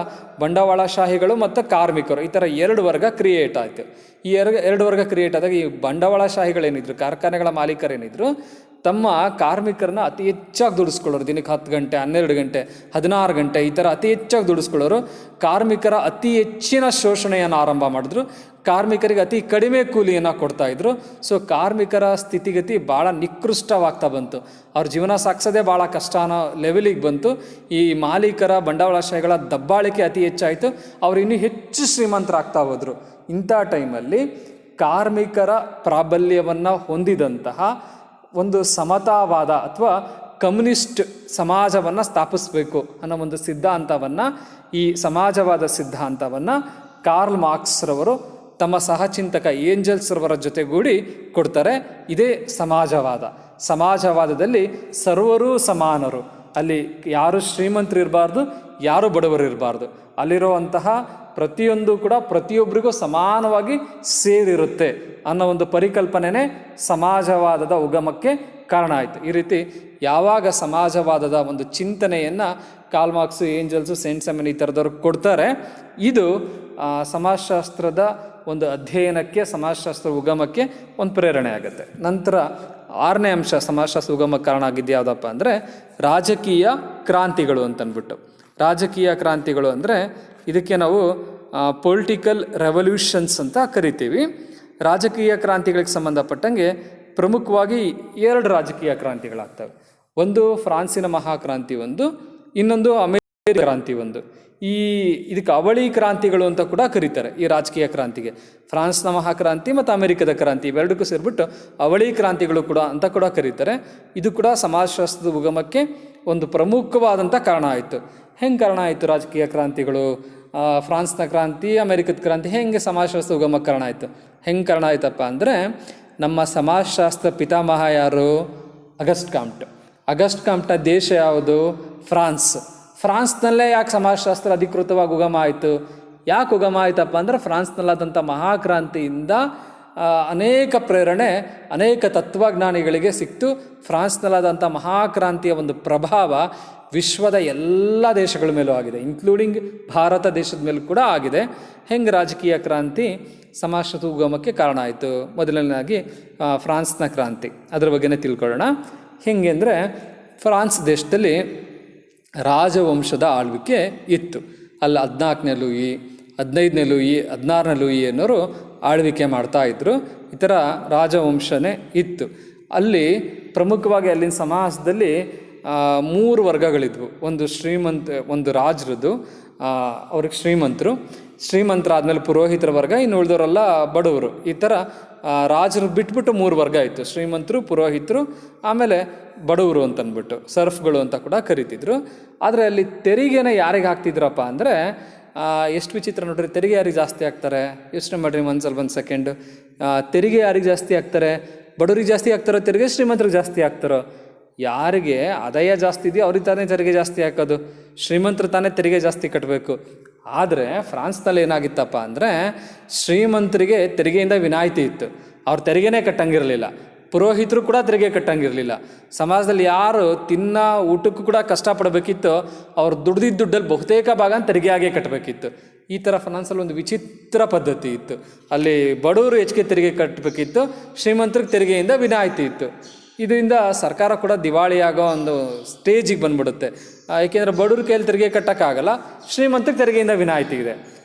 ಬಂಡವಾಳಶಾಹಿಗಳು ಮತ್ತು ಕಾರ್ಮಿಕರು, ಈ ಥರ 2 ವರ್ಗ ಕ್ರಿಯೇಟ್ ಆಯಿತು. ಈ 2 ವರ್ಗ ಕ್ರಿಯೇಟ್ ಆದಾಗ ಈ ಬಂಡವಾಳಶಾಹಿಗಳೇನಿದ್ರು, ಕಾರ್ಖಾನೆಗಳ ಮಾಲೀಕರೇನಿದ್ರು, ತಮ್ಮ ಕಾರ್ಮಿಕರನ್ನ ಅತಿ ಹೆಚ್ಚಾಗಿ ದುಡಿಸ್ಕೊಳ್ಳೋರು. ದಿನಕ್ಕೆ 10 ಗಂಟೆ, 12 ಗಂಟೆ, 16 ಗಂಟೆ ಈ ಥರ ಅತಿ ಹೆಚ್ಚಾಗಿ ದುಡಿಸ್ಕೊಳ್ಳೋರು. ಕಾರ್ಮಿಕರ ಅತಿ ಹೆಚ್ಚಿನ ಶೋಷಣೆಯನ್ನು ಆರಂಭ ಮಾಡಿದ್ರು. ಕಾರ್ಮಿಕರಿಗೆ ಅತಿ ಕಡಿಮೆ ಕೂಲಿಯನ್ನು ಕೊಡ್ತಾಯಿದ್ರು. ಕಾರ್ಮಿಕರ ಸ್ಥಿತಿಗತಿ ಭಾಳ ನಿಕೃಷ್ಟವಾಗ್ತಾ ಬಂತು. ಅವ್ರ ಜೀವನ ಸಾಗಿಸೋದೇ ಭಾಳ ಕಷ್ಟ ಅನ್ನೋ ಲೆವೆಲಿಗೆ ಬಂತು. ಈ ಮಾಲೀಕರ ಬಂಡವಾಳಶಾಹಿಗಳ ದಬ್ಬಾಳಿಕೆ ಅತಿ ಹೆಚ್ಚಾಯಿತು. ಅವ್ರು ಇನ್ನೂ ಹೆಚ್ಚು ಶ್ರೀಮಂತರಾಗ್ತಾ ಹೋದರು. ಇಂಥ ಟೈಮಲ್ಲಿ ಕಾರ್ಮಿಕರ ಪ್ರಾಬಲ್ಯವನ್ನು ಹೊಂದಿದಂತಹ ಒಂದು ಸಮತಾವಾದ ಅಥವಾ ಕಮ್ಯುನಿಸ್ಟ್ ಸಮಾಜವನ್ನು ಸ್ಥಾಪಿಸಬೇಕು ಅನ್ನೋ ಒಂದು ಸಿದ್ಧಾಂತವನ್ನು, ಈ ಸಮಾಜವಾದ ಸಿದ್ಧಾಂತವನ್ನು ಕಾರ್ಲ್ ಮಾರ್ಕ್ಸ್ ರವರು ತಮ್ಮ ಸಹಚಿಂತಕ ಏಂಜಲ್ಸ್ ರವರ ಜೊತೆಗೂಡಿ ಕೊಡ್ತಾರೆ. ಇದೇ ಸಮಾಜವಾದ. ಸಮಾಜವಾದದಲ್ಲಿ ಸರ್ವರೂ ಸಮಾನರು, ಅಲ್ಲಿ ಯಾರು ಶ್ರೀಮಂತರು ಇರಬಾರ್ದು, ಯಾರು ಬಡವರು ಇರಬಾರ್ದು, ಅಲ್ಲಿರುವಂತಹ ಪ್ರತಿಯೊಂದು ಕೂಡ ಪ್ರತಿಯೊಬ್ಬರಿಗೂ ಸಮಾನವಾಗಿ ಸೇರಿರುತ್ತೆ ಅನ್ನೋ ಒಂದು ಪರಿಕಲ್ಪನೆನೇ ಸಮಾಜವಾದದ ಉಗಮಕ್ಕೆ ಕಾರಣ ಆಯಿತು. ಈ ರೀತಿ ಯಾವಾಗ ಸಮಾಜವಾದದ ಒಂದು ಚಿಂತನೆಯನ್ನು Karl Marx, Engels, Saint Simon ಈ ಥರದವ್ರು ಕೊಡ್ತಾರೆ, ಇದು ಸಮಾಜಶಾಸ್ತ್ರದ ಒಂದು ಅಧ್ಯಯನಕ್ಕೆ, ಸಮಾಜಶಾಸ್ತ್ರ ಉಗಮಕ್ಕೆ ಒಂದು ಪ್ರೇರಣೆ ಆಗುತ್ತೆ. ನಂತರ 6ನೇ ಅಂಶ ಸಮಾಜಶಾಸ್ತ್ರ ಉಗಮಕ್ಕೆ ಕಾರಣ ಆಗಿದ್ದು ಯಾವುದಪ್ಪ ಅಂದರೆ ರಾಜಕೀಯ ಕ್ರಾಂತಿಗಳು ಅಂತಂದ್ಬಿಟ್ಟು. ರಾಜಕೀಯ ಕ್ರಾಂತಿಗಳು ಅಂದರೆ ಇದಕ್ಕೆ ನಾವು ಪೊಲಿಟಿಕಲ್ ರೆವಲ್ಯೂಷನ್ಸ್ ಅಂತ ಕರಿತೀವಿ. ರಾಜಕೀಯ ಕ್ರಾಂತಿಗಳಿಗೆ ಸಂಬಂಧಪಟ್ಟಂಗೆ ಪ್ರಮುಖವಾಗಿ 2 ರಾಜಕೀಯ ಕ್ರಾಂತಿಗಳಾಗ್ತವೆ. ಒಂದು ಫ್ರಾನ್ಸಿನ ಮಹಾಕ್ರಾಂತಿ ಒಂದು, ಇನ್ನೊಂದು ಅಮೆರಿಕ ಕ್ರಾಂತಿ ಒಂದು. ಇದಕ್ಕೆ ಅವಳಿ ಕ್ರಾಂತಿಗಳು ಅಂತ ಕೂಡ ಕರೀತಾರೆ ಈ ರಾಜಕೀಯ ಕ್ರಾಂತಿಗೆ. ಫ್ರಾನ್ಸ್ನ ಮಹಾಕ್ರಾಂತಿ ಮತ್ತು ಅಮೆರಿಕದ ಕ್ರಾಂತಿ ಇವೆರಡಕ್ಕೂ ಸೇರಿಬಿಟ್ಟು ಅವಳಿ ಕ್ರಾಂತಿಗಳು ಕೂಡ ಅಂತ ಕೂಡ ಕರೀತಾರೆ. ಇದು ಕೂಡ ಸಮಾಜಶಾಸ್ತ್ರದ ಉಗಮಕ್ಕೆ ಒಂದು ಪ್ರಮುಖವಾದಂಥ ಕಾರಣ ಆಯಿತು. ಹೆಂಗೆ ಕಾರಣ ಆಯಿತು ರಾಜಕೀಯ ಕ್ರಾಂತಿಗಳು? ಫ್ರಾನ್ಸ್ನ ಕ್ರಾಂತಿ, ಅಮೆರಿಕದ ಕ್ರಾಂತಿ ಹೆಂಗೆ ಸಮಾಜಶಾಸ್ತ್ರ ಉಗಮಕ್ಕೆ ಕಾರಣ ಆಯಿತು? ಹೆಂಗೆ ಕಾರಣ ಆಯ್ತಪ್ಪ ಅಂದರೆ ನಮ್ಮ ಸಮಾಜಶಾಸ್ತ್ರ ಪಿತಾಮಹ ಯಾರು? ಅಗಸ್ಟ್ ಕಾಮ್ಟ್. ಅಗಸ್ಟ್ ಕಾಮ್ಟ್ನ ದೇಶ ಯಾವುದು? ಫ್ರಾನ್ಸ್. ಫ್ರಾನ್ಸ್ನಲ್ಲೇ ಯಾಕೆ ಸಮಾಜಶಾಸ್ತ್ರ ಅಧಿಕೃತವಾಗಿ ಉಗಮ ಆಯಿತು? ಯಾಕೆ ಉಗಮ ಆಯ್ತಪ್ಪ ಅಂದರೆ ಫ್ರಾನ್ಸ್ನಲ್ಲಾದಂಥ ಮಹಾಕ್ರಾಂತಿಯಿಂದ ಅನೇಕ ಪ್ರೇರಣೆ ಅನೇಕ ತತ್ವಜ್ಞಾನಿಗಳಿಗೆ ಸಿಕ್ತು. ಫ್ರಾನ್ಸ್ನಲ್ಲಾದಂಥ ಮಹಾಕ್ರಾಂತಿಯ ಒಂದು ಪ್ರಭಾವ ವಿಶ್ವದ ಎಲ್ಲ ದೇಶಗಳ ಮೇಲೂ ಆಗಿದೆ, ಇನ್ಕ್ಲೂಡಿಂಗ್ ಭಾರತ ದೇಶದ ಮೇಲೂ ಕೂಡ ಆಗಿದೆ. ಹೆಂಗೆ ರಾಜಕೀಯ ಕ್ರಾಂತಿ ಸಮಾಜಶಾಸ್ತ್ರ ಉಗಮಕ್ಕೆ ಕಾರಣ ಆಯಿತು? ಮೊದಲನೇದಾಗಿ ಫ್ರಾನ್ಸ್ನ ಕ್ರಾಂತಿ, ಅದರ ಬಗ್ಗೆನೇ ತಿಳ್ಕೊಳ್ಳೋಣ. ಹೆಂಗೆ ಅಂದರೆ ಫ್ರಾನ್ಸ್ ದೇಶದಲ್ಲಿ ರಾಜವಂಶದ ಆಳ್ವಿಕೆ ಇತ್ತು. ಅಲ್ಲಿ 14ನೇ ಲೂಯಿ, 15ನೇ ಲೂಯಿ, 16ನೇ ಲೂಯಿ ಅನ್ನೋರು ಆಳ್ವಿಕೆ ಮಾಡ್ತಾಯಿದ್ರು. ಈ ಥರ ರಾಜವಂಶನೇ ಇತ್ತು. ಅಲ್ಲಿ ಪ್ರಮುಖವಾಗಿ ಅಲ್ಲಿನ ಸಮಾಜದಲ್ಲಿ 3 ವರ್ಗಗಳಿದ್ವು. ಒಂದು ರಾಜರದು, ಅವ್ರಿಗೆ ಶ್ರೀಮಂತರಾದ್ಮೇಲೆ ಪುರೋಹಿತರ ವರ್ಗ, ಇನ್ನು ಉಳಿದವರೆಲ್ಲ ಬಡವರು. ಈ ಥರ ರಾಜರು ಬಿಟ್ಬಿಟ್ಟು 3 ವರ್ಗ ಇತ್ತು: ಶ್ರೀಮಂತರು, ಪುರೋಹಿತರು, ಆಮೇಲೆ ಬಡವರು ಅಂತಂದ್ಬಿಟ್ಟು ಸರ್ಫ್ಗಳು ಅಂತ ಕೂಡ ಕರಿತಿದ್ರು. ಆದರೆ ಅಲ್ಲಿ ತೆರಿಗೆನ ಯಾರಿಗೆ ಹಾಕ್ತಿದ್ರಪ್ಪ ಅಂದರೆ, ಎಷ್ಟು ವಿಚಿತ್ರ ನೋಡ್ರಿ, ತೆರಿಗೆ ಯಾರಿಗೆ ಜಾಸ್ತಿ ಹಾಕ್ತಾರೆ? ಯೋಚನೆ ಮಾಡಿರಿ ಒಂದು ಸೆಕೆಂಡು. ತೆರಿಗೆ ಯಾರಿಗೆ ಜಾಸ್ತಿ ಹಾಕ್ತಾರೆ? ಬಡವರಿಗೆ ಜಾಸ್ತಿ ಹಾಕ್ತಾರೋ ತೆರಿಗೆ, ಶ್ರೀಮಂತರಿಗೆ ಜಾಸ್ತಿ ಹಾಕ್ತಾರೋ? ಯಾರಿಗೆ ಆದಾಯ ಜಾಸ್ತಿ ಇದೆಯೋ ಅವ್ರಿಗೆ ತಾನೇ ತೆರಿಗೆ ಜಾಸ್ತಿ ಹಾಕೋದು, ಶ್ರೀಮಂತರು ತಾನೇ ತೆರಿಗೆ ಜಾಸ್ತಿ ಕಟ್ಟಬೇಕು. ಆದರೆ ಫ್ರಾನ್ಸ್ನಲ್ಲಿ ಏನಾಗಿತ್ತಪ್ಪ ಅಂದರೆ ಶ್ರೀಮಂತರಿಗೆ ತೆರಿಗೆಯಿಂದ ವಿನಾಯಿತಿ ಇತ್ತು, ಅವ್ರು ತೆರಿಗೆನೇ ಕಟ್ಟಂಗಿರಲಿಲ್ಲ. ಪುರೋಹಿತರು ಕೂಡ ತೆರಿಗೆ ಕಟ್ಟಂಗಿರಲಿಲ್ಲ. ಸಮಾಜದಲ್ಲಿ ಯಾರು ಊಟಕ್ಕೂ ಕೂಡ ಕಷ್ಟಪಡಬೇಕಿತ್ತು, ಅವ್ರು ದುಡ್ದಿದ್ದ ದುಡ್ಡಲ್ಲಿ ಬಹುತೇಕ ಭಾಗ ತೆರಿಗೆಯಾಗೇ ಕಟ್ಟಬೇಕಿತ್ತು. ಈ ಥರ ಫ್ರಾನ್ಸಲ್ಲಿ ಒಂದು ವಿಚಿತ್ರ ಪದ್ಧತಿ ಇತ್ತು. ಅಲ್ಲಿ ಬಡವರು ಹೆಚ್ಚಿಗೆ ತೆರಿಗೆ ಕಟ್ಟಬೇಕಿತ್ತು, ಶ್ರೀಮಂತರಿಗೆ ತೆರಿಗೆಯಿಂದ ವಿನಾಯಿತಿ ಇತ್ತು. ಇದರಿಂದ ಸರ್ಕಾರ ಕೂಡ ದಿವಾಳಿಯಾಗೋ ಒಂದು ಸ್ಟೇಜಿಗೆ ಬಂದ್ಬಿಡುತ್ತೆ. ಏಕೆಂದರೆ ಬಡವ್ರ ಕೈಯಲ್ಲಿ ತೆರಿಗೆ ಕಟ್ಟೋಕ್ಕಾಗಲ್ಲ, ಶ್ರೀಮಂತಕ್ಕೆ ತೆರಿಗೆಯಿಂದ ವಿನಾಯಿತಿ ಇದೆ.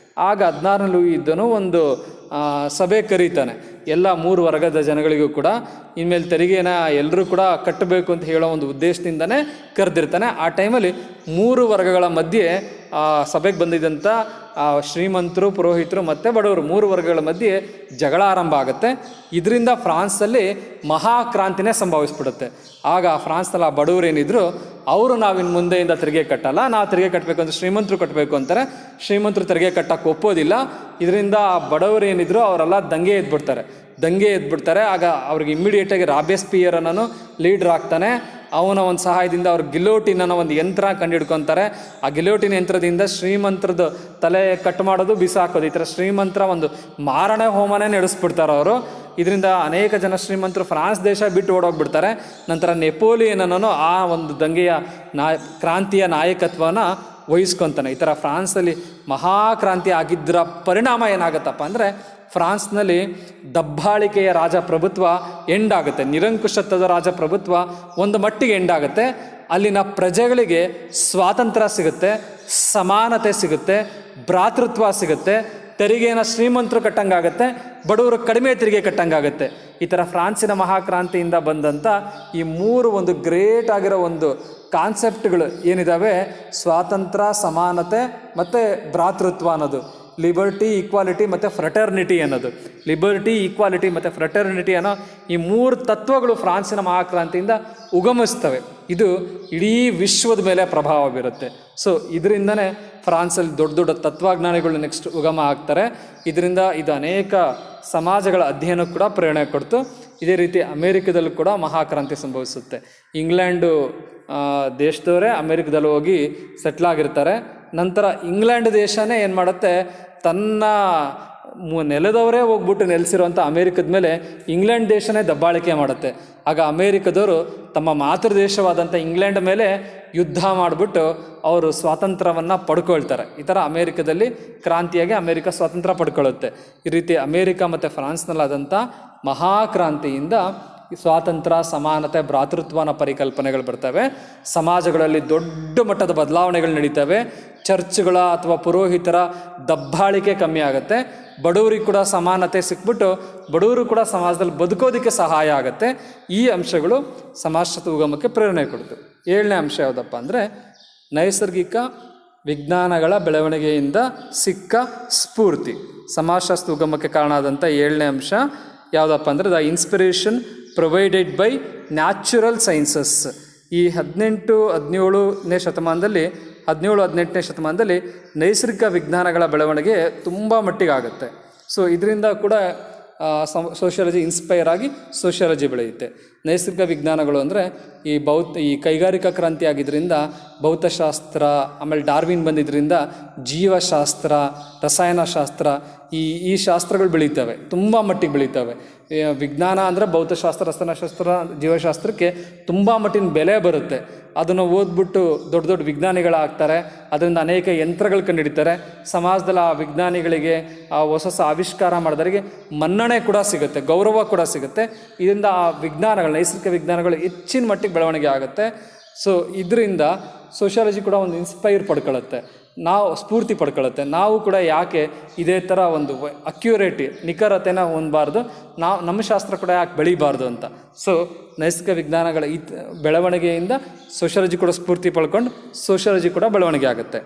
ಆಗ 16ನೇ ಲೂಯಿ ಇದ್ದನು ಒಂದು ಸಭೆ ಕರೀತಾನೆ. ಎಲ್ಲ 3 ವರ್ಗದ ಜನಗಳಿಗೂ ಕೂಡ ಇನ್ಮೇಲೆ ತೆರಿಗೆನ ಎಲ್ಲರೂ ಕೂಡ ಕಟ್ಟಬೇಕು ಅಂತ ಹೇಳೋ ಒಂದು ಉದ್ದೇಶದಿಂದನೇ ಕರೆದಿರ್ತಾನೆ. ಆ ಟೈಮಲ್ಲಿ 3 ವರ್ಗಗಳ ಮಧ್ಯೆ ಸಭೆಗೆ ಬಂದಿದ್ದಂಥ ಶ್ರೀಮಂತರು, ಪುರೋಹಿತರು ಮತ್ತು ಬಡವರು 3 ವರ್ಗಗಳ ಮಧ್ಯೆ ಜಗಳ ಆರಂಭ ಆಗುತ್ತೆ. ಇದರಿಂದ ಫ್ರಾನ್ಸಲ್ಲಿ ಮಹಾಕ್ರಾಂತಿನೇ ಸಂಭವಿಸ್ಬಿಡುತ್ತೆ. ಆಗ ಫ್ರಾನ್ಸ್ನಲ್ಲಿ ಆ ಬಡವರು ಏನಿದ್ರು ಅವರು ನಾವಿನ್ನು ಮುಂದೆಯಿಂದ ತೆರಿಗೆ ಕಟ್ಟಲ್ಲ, ನಾವು ತೆರಿಗೆ ಕಟ್ಟಬೇಕು ಅಂತ ಶ್ರೀಮಂತರು ಕಟ್ಟಬೇಕು ಅಂತಾರೆ. ಶ್ರೀಮಂತರು ತೆರಿಗೆ ಕಟ್ಟಕ್ಕೆ ಒಪ್ಪೋದಿಲ್ಲ. ಇದರಿಂದ ಆ ಬಡವರು ಏನಿದ್ರು ಅವರೆಲ್ಲ ದಂಗೆ ಎದ್ಬಿಡ್ತಾರೆ. ಆಗ ಅವ್ರಿಗೆ ಇಮ್ಮಿಡಿಯೇಟಾಗಿ ರಾಬೇಸ್ಪಿಯರ್ ಅನ್ನೋನು ಲೀಡ್ರ್ ಆಗ್ತಾನೆ. ಅವನ ಒಂದು ಸಹಾಯದಿಂದ ಅವ್ರು ಗಿಲೋಟಿನ್ ಅನ್ನೋ ಒಂದು ಯಂತ್ರ ಕಂಡುಹಿಡ್ಕೊತಾರೆ. ಆ ಗಿಲೋಟಿನ್ ಯಂತ್ರದಿಂದ ಶ್ರೀಮಂತರದ್ದು ತಲೆ ಕಟ್ ಮಾಡೋದು, ಬಿಸಾಕೋದು, ಈ ಥರ ಶ್ರೀಮಂತರ ಒಂದು ಮಾರಣೆ ಹೋಮನೇ ನಡೆಸ್ಬಿಡ್ತಾರೆ ಅವರು. ಇದರಿಂದ ಅನೇಕ ಜನ ಶ್ರೀಮಂತರು ಫ್ರಾನ್ಸ್ ದೇಶ ಬಿಟ್ಟು ಓಡೋಗ್ಬಿಡ್ತಾರೆ. ನಂತರ ನೆಪೋಲಿಯನ್ ಅನ್ನೋನು ಆ ಒಂದು ದಂಗೆಯ ಕ್ರಾಂತಿಯ ನಾಯಕತ್ವನ ವಹಿಸ್ಕೊತಾನೆ. ಈ ಥರ ಫ್ರಾನ್ಸಲ್ಲಿ ಮಹಾಕ್ರಾಂತಿ ಆಗಿದ್ದರ ಪರಿಣಾಮ ಏನಾಗುತ್ತಪ್ಪ ಅಂದರೆ ಫ್ರಾನ್ಸ್ನಲ್ಲಿ ದಬ್ಬಾಳಿಕೆಯ ರಾಜಪ್ರಭುತ್ವ ಎಂಡಾಗುತ್ತೆ. ನಿರಂಕುಶತ್ವದ ರಾಜಪ್ರಭುತ್ವ ಒಂದು ಮಟ್ಟಿಗೆ ಎಂಡಾಗುತ್ತೆ. ಅಲ್ಲಿನ ಪ್ರಜೆಗಳಿಗೆ ಸ್ವಾತಂತ್ರ್ಯ ಸಿಗುತ್ತೆ, ಸಮಾನತೆ ಸಿಗುತ್ತೆ, ಭ್ರಾತೃತ್ವ ಸಿಗುತ್ತೆ. ತೆರಿಗೆನ ಶ್ರೀಮಂತರು ಕಟ್ಟಂಗಾಗತ್ತೆ, ಬಡವರು ಕಡಿಮೆ ತೆರಿಗೆ ಕಟ್ಟಂಗಾಗತ್ತೆ. ಈ ಥರ ಫ್ರಾನ್ಸಿನ ಮಹಾಕ್ರಾಂತಿಯಿಂದ ಬಂದಂಥ ಈ 3 ಒಂದು ಗ್ರೇಟ್ ಆಗಿರೋ ಒಂದು ಕಾನ್ಸೆಪ್ಟ್ಗಳು ಏನಿದ್ದಾವೆ, ಸ್ವಾತಂತ್ರ್ಯ, ಸಮಾನತೆ ಮತ್ತು ಭ್ರಾತೃತ್ವ ಅನ್ನೋದು, ಲಿಬರ್ಟಿ, ಈಕ್ವಾಲಿಟಿ ಮತ್ತು ಫ್ರೆಟರ್ನಿಟಿ ಅನ್ನೋದು. ಲಿಬರ್ಟಿ, ಈಕ್ವಾಲಿಟಿ ಮತ್ತು ಫ್ರೆಟರ್ನಿಟಿ ಅನ್ನೋ ಈ 3 ತತ್ವಗಳು ಫ್ರಾನ್ಸಿನ ಮಹಾಕ್ರಾಂತಿಯಿಂದ ಉಗಮಿಸ್ತವೆ. ಇದು ಇಡೀ ವಿಶ್ವದ ಮೇಲೆ ಪ್ರಭಾವ ಬೀರುತ್ತೆ. ಸೊ ಇದರಿಂದನೇ ಫ್ರಾನ್ಸಲ್ಲಿ ದೊಡ್ಡ ದೊಡ್ಡ ತತ್ವಜ್ಞಾನಿಗಳು ನೆಕ್ಸ್ಟ್ ಉಗಮ ಆಗ್ತಾರೆ. ಇದರಿಂದ ಇದು ಅನೇಕ ಸಮಾಜಗಳ ಅಧ್ಯಯನಕ್ಕೆ ಕೂಡ ಪ್ರೇರಣೆ ಕೊಡ್ತು. ಇದೇ ರೀತಿ ಅಮೇರಿಕದಲ್ಲೂ ಕೂಡ ಮಹಾಕ್ರಾಂತಿ ಸಂಭವಿಸುತ್ತೆ. ಇಂಗ್ಲೆಂಡು ದೇಶದವರೇ ಅಮೇರಿಕದಲ್ಲಿ ಹೋಗಿ ಸೆಟ್ಲ್ ಆಗಿರ್ತಾರೆ. ನಂತರ ಇಂಗ್ಲೆಂಡ್ ದೇಶನೇ ಏನು ಮಾಡುತ್ತೆ, ತನ್ನ ನೆಲದವರೇ ಹೋಗ್ಬಿಟ್ಟು ನೆಲೆಸಿರುವಂಥ ಅಮೇರಿಕದ ಮೇಲೆ ಇಂಗ್ಲೆಂಡ್ ದೇಶನೇ ದಬ್ಬಾಳಿಕೆ ಮಾಡುತ್ತೆ. ಆಗ ಅಮೇರಿಕದವರು ತಮ್ಮ ಮಾತೃ ದೇಶವಾದಂಥ ಇಂಗ್ಲೆಂಡ್ ಮೇಲೆ ಯುದ್ಧ ಮಾಡಿಬಿಟ್ಟು ಅವರು ಸ್ವಾತಂತ್ರ್ಯವನ್ನು ಪಡ್ಕೊಳ್ತಾರೆ. ಈ ಥರ ಅಮೇರಿಕದಲ್ಲಿ ಕ್ರಾಂತಿಯಾಗಿ ಅಮೇರಿಕ ಸ್ವಾತಂತ್ರ್ಯ ಪಡ್ಕೊಳ್ಳುತ್ತೆ. ಈ ರೀತಿ ಅಮೇರಿಕ ಮತ್ತು ಫ್ರಾನ್ಸ್ನಲ್ಲಾದಂಥ ಮಹಾಕ್ರಾಂತಿಯಿಂದ ಸ್ವಾತಂತ್ರ್ಯ, ಸಮಾನತೆ, ಭ್ರಾತೃತ್ವನ ಪರಿಕಲ್ಪನೆಗಳು ಬರ್ತವೆ. ಸಮಾಜಗಳಲ್ಲಿ ದೊಡ್ಡ ಮಟ್ಟದ ಬದಲಾವಣೆಗಳು ನಡೀತವೆ. ಚರ್ಚ್ಗಳ ಅಥವಾ ಪುರೋಹಿತರ ದಬ್ಬಾಳಿಕೆ ಕಮ್ಮಿ ಆಗುತ್ತೆ. ಬಡವರಿಗೆ ಕೂಡ ಸಮಾನತೆ ಸಿಕ್ಬಿಟ್ಟು ಬಡವರು ಕೂಡ ಸಮಾಜದಲ್ಲಿ ಬದುಕೋದಕ್ಕೆ ಸಹಾಯ ಆಗುತ್ತೆ. ಈ ಅಂಶಗಳು ಸಮಾಜಶಾಸ್ತ್ರದ ಉಗಮಕ್ಕೆ ಪ್ರೇರಣೆ ಕೊಡ್ತು. 7ನೇ ಅಂಶ ಯಾವುದಪ್ಪ ಅಂದರೆ ನೈಸರ್ಗಿಕ ವಿಜ್ಞಾನಗಳ ಬೆಳವಣಿಗೆಯಿಂದ ಸಿಕ್ಕ ಸ್ಫೂರ್ತಿ. ಸಮಾಜಶಾಸ್ತ್ರ ಉಗಮಕ್ಕೆ ಕಾರಣ ಆದಂಥ 7ನೇ ಅಂಶ ಯಾವುದಪ್ಪ ಅಂದರೆ the inspiration provided by natural sciences. ಈ 17-18ನೇ ಶತಮಾನದಲ್ಲಿ ನೈಸರ್ಗಿಕ ವಿಜ್ಞಾನಗಳ ಬೆಳವಣಿಗೆ ತುಂಬ ಮಟ್ಟಿಗೆ ಆಗುತ್ತೆ. ಸೊ ಇದರಿಂದ ಕೂಡ ಸೋಷಿಯಾಲಜಿ ಇನ್ಸ್ಪೈರ್ ಆಗಿ ಸೋಷಿಯಾಲಜಿ ಬೆಳೆಯುತ್ತೆ. ನೈಸರ್ಗಿಕ ವಿಜ್ಞಾನಗಳು ಅಂದರೆ ಈ ಕೈಗಾರಿಕಾ ಕ್ರಾಂತಿ ಆಗಿದ್ದರಿಂದ ಭೌತಶಾಸ್ತ್ರ, ಆಮೇಲೆ ಡಾರ್ವಿನ್ ಬಂದಿದ್ದರಿಂದ ಜೀವಶಾಸ್ತ್ರ, ರಸಾಯನಶಾಸ್ತ್ರ, ಈ ಶಾಸ್ತ್ರಗಳು ಬೆಳೀತವೆ, ತುಂಬ ಮಟ್ಟಿಗೆ ಬೆಳೀತವೆ. ವಿಜ್ಞಾನ ಅಂದರೆ ಭೌತಶಾಸ್ತ್ರ, ರಸಾಯನಶಾಸ್ತ್ರ, ಜೀವಶಾಸ್ತ್ರಕ್ಕೆ ತುಂಬ ಮಟ್ಟಿನ ಬೆಲೆ ಬರುತ್ತೆ. ಅದನ್ನು ಓದ್ಬಿಟ್ಟು ದೊಡ್ಡ ದೊಡ್ಡ ವಿಜ್ಞಾನಿಗಳಾಗ್ತಾರೆ. ಅದರಿಂದ ಅನೇಕ ಯಂತ್ರಗಳು ಕಂಡುಹಿಡಿತಾರೆ. ಸಮಾಜದಲ್ಲಿ ಆ ವಿಜ್ಞಾನಿಗಳಿಗೆ, ಆ ಹೊಸ ಆವಿಷ್ಕಾರ ಮಾಡಿದವರಿಗೆ ಮನ್ನಣೆ ಕೂಡ ಸಿಗುತ್ತೆ, ಗೌರವ ಕೂಡ ಸಿಗುತ್ತೆ. ಇದರಿಂದ ಆ ವಿಜ್ಞಾನಗಳು, ನೈಸರ್ಗಿಕ ವಿಜ್ಞಾನಗಳು ಹೆಚ್ಚಿನ ಮಟ್ಟಿಗೆ ಬೆಳವಣಿಗೆ ಆಗುತ್ತೆ. ಸೊ ಇದರಿಂದ ಸೋಷಿಯಾಲಜಿ ಕೂಡ ಒಂದು ಇನ್ಸ್ಪೈರ್ ಪಡ್ಕೊಳ್ಳುತ್ತೆ, ನಾವು ಸ್ಫೂರ್ತಿ ಪಡ್ಕೊಳ್ಳುತ್ತೆ. ನಾವು ಕೂಡ ಯಾಕೆ ಇದೇ ಥರ ಒಂದು ಅಕ್ಯುರೇಟಿ, ನಿಖರತೆನ ಹೊಂದಬಾರ್ದು, ನಮ್ಮ ಶಾಸ್ತ್ರ ಕೂಡ ಯಾಕೆ ಬೆಳೀಬಾರ್ದು ಅಂತ. ಸೊ ನೈಸರ್ಗಿಕ ವಿಜ್ಞಾನಗಳ ಬೆಳವಣಿಗೆಯಿಂದ ಸೋಷಿಯಾಲಜಿ ಕೂಡ ಸ್ಫೂರ್ತಿ ಪಡ್ಕೊಂಡು ಸೋಷಿಯಾಲಜಿ ಕೂಡ ಬೆಳವಣಿಗೆ ಆಗುತ್ತೆ.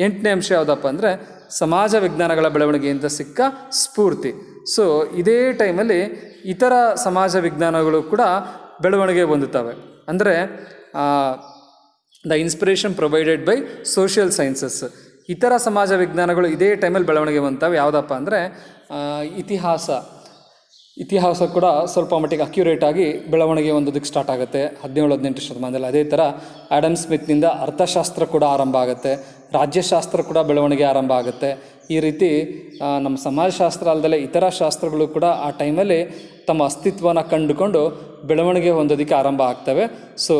8ನೇ ಅಂಶ ಯಾವುದಪ್ಪ ಅಂದರೆ ಸಮಾಜ ವಿಜ್ಞಾನಗಳ ಬೆಳವಣಿಗೆಯಿಂದ ಸಿಕ್ಕ ಸ್ಫೂರ್ತಿ. ಸೊ ಇದೇ ಟೈಮಲ್ಲಿ ಇತರ ಸಮಾಜ ವಿಜ್ಞಾನಗಳು ಕೂಡ ಬೆಳವಣಿಗೆ ಹೊಂದುತ್ತವೆ. ಅಂದರೆ the inspiration provided by social sciences. ಇತರ ಸಮಾಜ ವಿಜ್ಞಾನಗಳು ಇದೇ ಟೈಮಲ್ಲಿ ಬೆಳವಣಿಗೆ ಹೊಂದ್ತವೆ. ಯಾವುದಪ್ಪ ಅಂದರೆ ಇತಿಹಾಸ ಕೂಡ ಸ್ವಲ್ಪ ಮಟ್ಟಿಗೆ ಅಕ್ಯುರೇಟಾಗಿ ಬೆಳವಣಿಗೆ ಹೊಂದೋದಕ್ಕೆ ಸ್ಟಾರ್ಟ್ ಆಗುತ್ತೆ 17-18 ಶತಮಾನದಲ್ಲಿ. ಅದೇ ಥರ ಆಡಮ್ ಸ್ಮಿತ್ನಿಂದ ಅರ್ಥಶಾಸ್ತ್ರ ಕೂಡ ಆರಂಭ ಆಗುತ್ತೆ, ರಾಜ್ಯಶಾಸ್ತ್ರ ಕೂಡ ಬೆಳವಣಿಗೆ ಆರಂಭ ಆಗುತ್ತೆ. ಈ ರೀತಿ ನಮ್ಮ ಸಮಾಜಶಾಸ್ತ್ರ ಅಲ್ಲದೆ ಇತರ ಶಾಸ್ತ್ರಗಳು ಕೂಡ ಆ ಟೈಮಲ್ಲಿ ತಮ್ಮ ಅಸ್ತಿತ್ವನ ಕಂಡುಕೊಂಡು ಬೆಳವಣಿಗೆ ಹೊಂದೋದಕ್ಕೆ ಆರಂಭ ಆಗ್ತವೆ. ಸೊ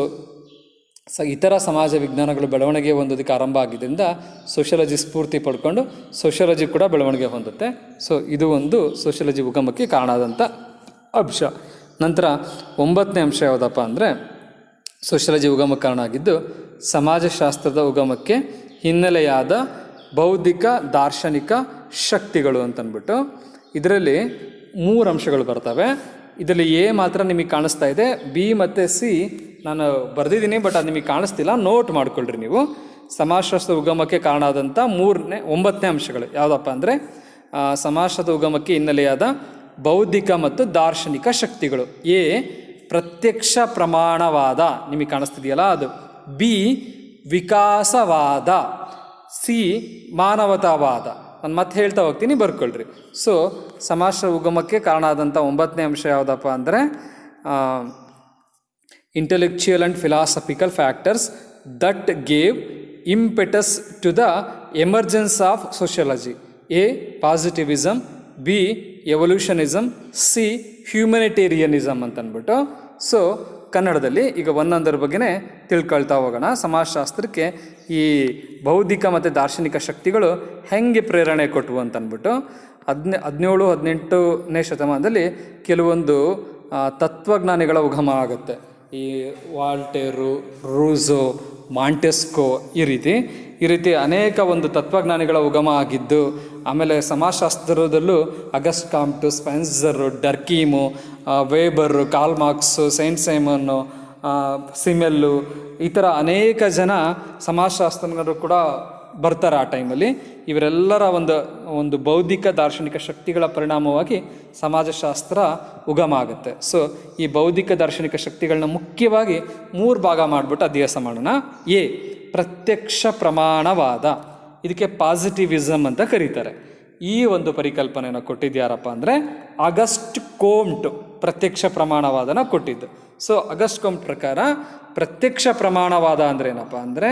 ಇತರ ಸಮಾಜ ವಿಜ್ಞಾನಗಳು ಬೆಳವಣಿಗೆ ಹೊಂದೋದಕ್ಕೆ ಆರಂಭ ಆಗಿದ್ದರಿಂದ ಸೋಷಿಯಾಲಜಿ ಸ್ಫೂರ್ತಿ ಪಡ್ಕೊಂಡು ಸೋಷಿಯಾಲಜಿ ಕೂಡ ಬೆಳವಣಿಗೆ ಹೊಂದುತ್ತೆ. ಸೊ ಇದು ಒಂದು ಸೋಷಿಯಾಲಜಿ ಉಗಮಕ್ಕೆ ಕಾರಣ ಆದಂಥ ಅಂಶ. ನಂತರ 9ನೇ ಅಂಶ ಯಾವುದಪ್ಪ ಅಂದರೆ ಸೋಷಿಯಾಲಜಿ ಉಗಮಕ್ಕೆ ಕಾರಣ ಆಗಿದ್ದು ಸಮಾಜಶಾಸ್ತ್ರದ ಉಗಮಕ್ಕೆ ಹಿನ್ನೆಲೆಯಾದ ಬೌದ್ಧಿಕ ದಾರ್ಶನಿಕ ಶಕ್ತಿಗಳು ಅಂತಂದ್ಬಿಟ್ಟು ಇದರಲ್ಲಿ 3 ಅಂಶಗಳು ಬರ್ತವೆ. ಇದರಲ್ಲಿ ಎ ಮಾತ್ರ ನಿಮಗೆ ಕಾಣಿಸ್ತಾ ಇದೆ, ಬಿ ಮತ್ತು ಸಿ ನಾನು ಬರೆದಿದ್ದೀನಿ, ಬಟ್ ಅದು ನಿಮಗೆ ಕಾಣಿಸ್ತಿಲ್ಲ, ನೋಟ್ ಮಾಡ್ಕೊಳ್ರಿ ನೀವು. ಸಮಾಜಶಾಸ್ತ್ರ ಉಗಮಕ್ಕೆ ಕಾರಣ ಆದಂಥ 9ನೇ ಅಂಶಗಳು ಯಾವುದಪ್ಪ ಅಂದರೆ ಸಮಾಜಶಾಸ್ತ್ರದ ಉಗಮಕ್ಕೆ ಹಿನ್ನೆಲೆಯಾದ ಬೌದ್ಧಿಕ ಮತ್ತು ದಾರ್ಶನಿಕ ಶಕ್ತಿಗಳು. ಎ ಪ್ರತ್ಯಕ್ಷ ಪ್ರಮಾಣವಾದ, ನಿಮಗೆ ಕಾಣಿಸ್ತಿದೆಯಲ್ಲ ಅದು. ಬಿ ವಿಕಾಸವಾದ. ಸಿ ಮಾನವತಾವಾದ. ನಾನು ಮತ್ತೆ ಹೇಳ್ತಾ ಹೋಗ್ತೀನಿ, ಬರ್ಕೊಳ್ರಿ. ಸೊ ಸಮಾಜ ಉಗಮಕ್ಕೆ ಕಾರಣ ಆದಂಥ 9ನೇ ಅಂಶ ಯಾವುದಪ್ಪ ಅಂದರೆ intellectual and philosophical factors that gave impetus to the emergence of sociology. A positivism, B evolutionism, C humanitarianism ಅಂತಂದ್ಬಿಟ್ಟು. ಸೊ ಕನ್ನಡದಲ್ಲಿ ಈಗ ಒಂದೊಂದರ ಬಗ್ಗೆನೇ ತಿಳ್ಕೊಳ್ತಾ ಹೋಗೋಣ. ಸಮಾಜಶಾಸ್ತ್ರಕ್ಕೆ ಈ ಬೌದ್ಧಿಕ ಮತ್ತು ದಾರ್ಶನಿಕ ಶಕ್ತಿಗಳು ಹೆಂಗೆ ಪ್ರೇರಣೆ ಕೊಟ್ಟವು ಅಂತಂದ್ಬಿಟ್ಟು 17-18ನೇ ಶತಮಾನದಲ್ಲಿ ಕೆಲವೊಂದು ತತ್ವಜ್ಞಾನಿಗಳ ಉಗಮ ಆಗುತ್ತೆ. ಈ ವಾಲ್ಟೇರು, ರೂಸೋ, ಮಾಂಟೆಸ್ಕೋ ಈ ರೀತಿ ಅನೇಕ ಒಂದು ತತ್ವಜ್ಞಾನಿಗಳ ಉಗಮ ಆಗಿದ್ದು, ಆಮೇಲೆ ಸಮಾಜಶಾಸ್ತ್ರದಲ್ಲೂ ಅಗಸ್ಟ್ ಕಾಮ್ಟು, ಸ್ಪೆನ್ಸರು, ಡರ್ಕೀಮು, ವೇಬರು, ಕಾರ್ಲ್ ಮಾರ್ಕ್ಸು, ಸೈಂಟ್ ಸೈಮನ್ನು, ಸಿಮೆಲ್ಲು, ಈ ಥರ ಅನೇಕ ಜನ ಸಮಾಜಶಾಸ್ತ್ರಜ್ಞರು ಕೂಡ ಬರ್ತಾರೆ ಆ ಟೈಮಲ್ಲಿ. ಇವರೆಲ್ಲರ ಒಂದು ಬೌದ್ಧಿಕ ದಾರ್ಶನಿಕ ಶಕ್ತಿಗಳ ಪರಿಣಾಮವಾಗಿ ಸಮಾಜಶಾಸ್ತ್ರ ಉಗಮ ಆಗುತ್ತೆ. ಸೊ ಈ ಬೌದ್ಧಿಕ ದಾರ್ಶನಿಕ ಶಕ್ತಿಗಳನ್ನ ಮುಖ್ಯವಾಗಿ 3 ಭಾಗ ಮಾಡಿಬಿಟ್ಟು ಅಭ್ಯಾಸ ಮಾಡೋಣ. ಎ ಪ್ರತ್ಯಕ್ಷ ಪ್ರಮಾಣವಾದ, ಇದಕ್ಕೆ ಪಾಸಿಟಿವಿಸಮ್ ಅಂತ ಕರೀತಾರೆ. ಈ ಒಂದು ಪರಿಕಲ್ಪನೆಯನ್ನು ಕೊಟ್ಟಿದ್ಯಾರಪ್ಪ ಅಂದರೆ ಆಗಸ್ಟ್ ಕೋಮ್ಟ್ ಪ್ರತ್ಯಕ್ಷ ಪ್ರಮಾಣವಾದನ ಕೊಟ್ಟಿದ್ದು. ಸೊ ಆಗಸ್ಟ್ ಕೋಮ್ಟ್ ಪ್ರಕಾರ ಪ್ರತ್ಯಕ್ಷ ಪ್ರಮಾಣವಾದ ಅಂದರೆ ಏನಪ್ಪ ಅಂದರೆ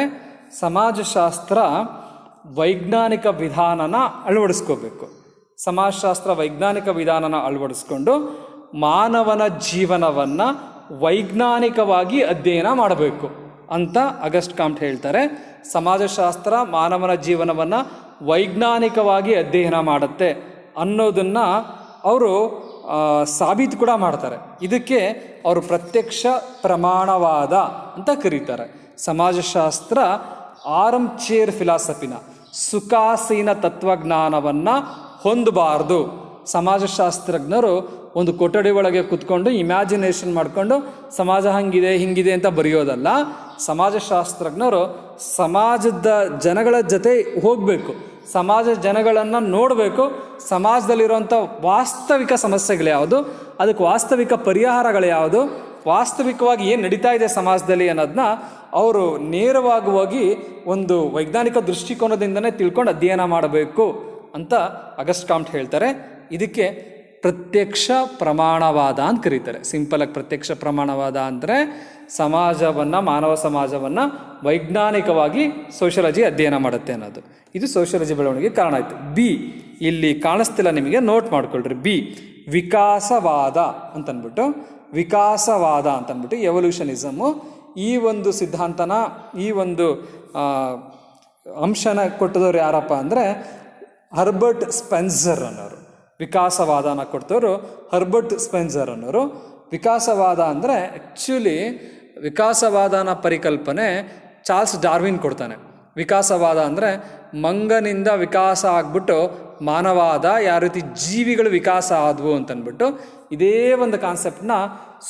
ಸಮಾಜಶಾಸ್ತ್ರ ವೈಜ್ಞಾನಿಕ ವಿಧಾನನ ಅಳವಡಿಸ್ಕೋಬೇಕು. ಸಮಾಜಶಾಸ್ತ್ರ ವೈಜ್ಞಾನಿಕ ವಿಧಾನನ ಅಳವಡಿಸ್ಕೊಂಡು ಮಾನವನ ಜೀವನವನ್ನು ವೈಜ್ಞಾನಿಕವಾಗಿ ಅಧ್ಯಯನ ಮಾಡಬೇಕು ಅಂತ ಆಗಸ್ಟ್ ಕಾಮ್ಟ್ ಹೇಳ್ತಾರೆ. ಸಮಾಜಶಾಸ್ತ್ರ ಮಾನವನ ಜೀವನವನ್ನು ವೈಜ್ಞಾನಿಕವಾಗಿ ಅಧ್ಯಯನ ಮಾಡುತ್ತೆ ಅನ್ನೋದನ್ನು ಅವರು ಸಾಬೀತು ಕೂಡ ಮಾಡ್ತಾರೆ. ಇದಕ್ಕೆ ಅವರು ಪ್ರತ್ಯಕ್ಷ ಪ್ರಮಾಣವಾದ ಅಂತ ಕರೀತಾರೆ. ಸಮಾಜಶಾಸ್ತ್ರ ಆರಂ ಚೇರ್ ಫಿಲಾಸಫಿನ, ಸುಖಾಸೀನ ತತ್ವಜ್ಞಾನವನ್ನು ಹೊಂದಬಾರ್ದು. ಸಮಾಜಶಾಸ್ತ್ರಜ್ಞರು ಒಂದು ಕೊಠಡಿ ಒಳಗೆ ಕೂತ್ಕೊಂಡು ಇಮ್ಯಾಜಿನೇಷನ್ ಮಾಡಿಕೊಂಡು ಸಮಾಜ ಹಿಂಗಿದೆ ಅಂತ ಬರೆಯೋದಲ್ಲ. ಸಮಾಜಶಾಸ್ತ್ರಜ್ಞರು ಸಮಾಜದ ಜನಗಳ ಜೊತೆ ಹೋಗಬೇಕು, ಸಮಾಜ ಜನಗಳನ್ನು ನೋಡಬೇಕು, ಸಮಾಜದಲ್ಲಿರುವಂಥ ವಾಸ್ತವಿಕ ಸಮಸ್ಯೆಗಳು ಯಾವುದು, ಅದಕ್ಕೆ ವಾಸ್ತವಿಕ ಪರಿಹಾರಗಳು ಯಾವುದು, ವಾಸ್ತವಿಕವಾಗಿ ಏನು ನಡೀತಾ ಇದೆ ಸಮಾಜದಲ್ಲಿ ಅನ್ನೋದನ್ನ ಅವರು ನೇರವಾಗಿ ಹೋಗಿ ಒಂದು ವೈಜ್ಞಾನಿಕ ದೃಷ್ಟಿಕೋನದಿಂದನೇ ತಿಳ್ಕೊಂಡು ಅಧ್ಯಯನ ಮಾಡಬೇಕು ಅಂತ ಆಗಸ್ಟ್ ಕಾಮ್ಟ್ ಹೇಳ್ತಾರೆ. ಇದಕ್ಕೆ ಪ್ರತ್ಯಕ್ಷ ಪ್ರಮಾಣವಾದ ಅಂತ ಕರೀತಾರೆ. ಸಿಂಪಲಾಗಿ ಪ್ರತ್ಯಕ್ಷ ಪ್ರಮಾಣವಾದ ಅಂದರೆ ಸಮಾಜವನ್ನು, ಮಾನವ ಸಮಾಜವನ್ನು ವೈಜ್ಞಾನಿಕವಾಗಿ ಸೋಷಿಯಾಲಜಿ ಅಧ್ಯಯನ ಮಾಡುತ್ತೆ ಅನ್ನೋದು. ಇದು ಸೋಷಿಯಾಲಜಿ ಬೆಳವಣಿಗೆ ಕಾರಣ ಆಯಿತು. ಬಿ ಇಲ್ಲಿ ಕಾಣಿಸ್ತಿಲ್ಲ ನಿಮಗೆ, ನೋಟ್ ಮಾಡ್ಕೊಳ್ರಿ. ಬಿ ವಿಕಾಸವಾದ ಅಂತಂದ್ಬಿಟ್ಟು, ವಿಕಾಸವಾದ ಅಂತಂದ್ಬಿಟ್ಟು ಎವಲ್ಯೂಷನಿಸಮು ಈ ಒಂದು ಸಿದ್ಧಾಂತನ, ಈ ಒಂದು ಅಂಶನ ಕೊಟ್ಟದವ್ರು ಯಾರಪ್ಪ ಅಂದರೆ ಹರ್ಬರ್ಟ್ ಸ್ಪೆನ್ಸರ್ ಅನ್ನೋರು. ವಿಕಾಸವಾದನ ಕೊಡ್ತವರು ಹರ್ಬರ್ಟ್ ಸ್ಪೆನ್ಸರ್ ಅನ್ನೋರು. ವಿಕಾಸವಾದ ಅಂದರೆ ಆ್ಯಕ್ಚುಲಿ ವಿಕಾಸವಾದನ ಪರಿಕಲ್ಪನೆ ಚಾರ್ಲ್ಸ್ ಡಾರ್ವಿನ್ ಕೊಡ್ತಾನೆ. ವಿಕಾಸವಾದ ಅಂದರೆ ಮಂಗನಿಂದ ವಿಕಾಸ ಆಗ್ಬಿಟ್ಟು ಮಾನವಾದ, ಯಾವ ರೀತಿ ಜೀವಿಗಳು ವಿಕಾಸ ಆದವು ಅಂತಂದ್ಬಿಟ್ಟು ಇದೇ ಒಂದು ಕಾನ್ಸೆಪ್ಟನ್ನ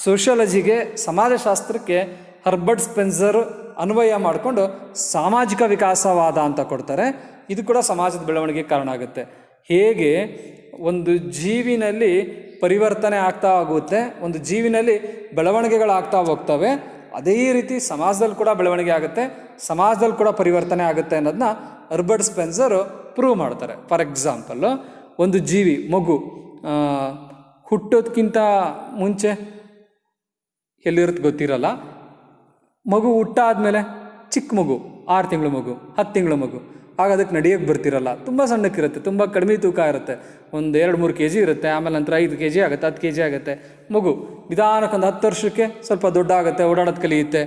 ಸೋಷಿಯಾಲಜಿಗೆ, ಸಮಾಜಶಾಸ್ತ್ರಕ್ಕೆ ಹರ್ಬರ್ಟ್ ಸ್ಪೆನ್ಸರ್ ಅನ್ವಯ ಮಾಡಿಕೊಂಡು ಸಾಮಾಜಿಕ ವಿಕಾಸವಾದ ಅಂತ ಕೊಡ್ತಾರೆ. ಇದು ಕೂಡ ಸಮಾಜದ ಬೆಳವಣಿಗೆಗೆ ಕಾರಣ ಆಗುತ್ತೆ. ಹೇಗೆ ಒಂದು ಜೀವಿನಲ್ಲಿ ಪರಿವರ್ತನೆ ಆಗ್ತಾ ಆಗುತ್ತೆ, ಒಂದು ಜೀವಿನಲ್ಲಿ ಬೆಳವಣಿಗೆಗಳಾಗ್ತಾ ಹೋಗ್ತವೆ, ಅದೇ ರೀತಿ ಸಮಾಜದಲ್ಲಿ ಕೂಡ ಬೆಳವಣಿಗೆ ಆಗುತ್ತೆ, ಸಮಾಜದಲ್ಲಿ ಕೂಡ ಪರಿವರ್ತನೆ ಆಗುತ್ತೆ ಅನ್ನೋದನ್ನ ಹರ್ಬರ್ಟ್ ಸ್ಪೆನ್ಸರು ಪ್ರೂವ್ ಮಾಡ್ತಾರೆ. ಫಾರ್ ಎಕ್ಸಾಂಪಲ್ಲು, ಒಂದು ಜೀವಿ, ಮಗು ಹುಟ್ಟೋದಕ್ಕಿಂತ ಮುಂಚೆ ಎಲ್ಲಿರುತ್ತೆ ಗೊತ್ತಿರಲ್ಲ. ಮಗು ಹುಟ್ಟಾದ್ಮೇಲೆ ಚಿಕ್ಕ ಮಗು, 6 ತಿಂಗಳ ಮಗು, 10 ತಿಂಗಳ ಮಗು, ಆಗ ಅದಕ್ಕೆ ನಡೆಯೋಕ್ಕೆ ಬರ್ತಿರಲ್ಲ, ತುಂಬ ಸಣ್ಣಕ್ಕಿರುತ್ತೆ, ತುಂಬ ಕಡಿಮೆ ತೂಕ ಇರುತ್ತೆ, ಒಂದು 2-3 kg ಇರುತ್ತೆ. ಆಮೇಲೆ ನಂತರ 5 kg ಆಗುತ್ತೆ, 10 kg ಆಗುತ್ತೆ. ಮಗು ನಿಧಾನಕ್ಕೆ ಒಂದು 10 ವರ್ಷಕ್ಕೆ ಸ್ವಲ್ಪ ದೊಡ್ಡ ಆಗುತ್ತೆ, ಓಡಾಡೋದು ಕಲಿಯುತ್ತೆ.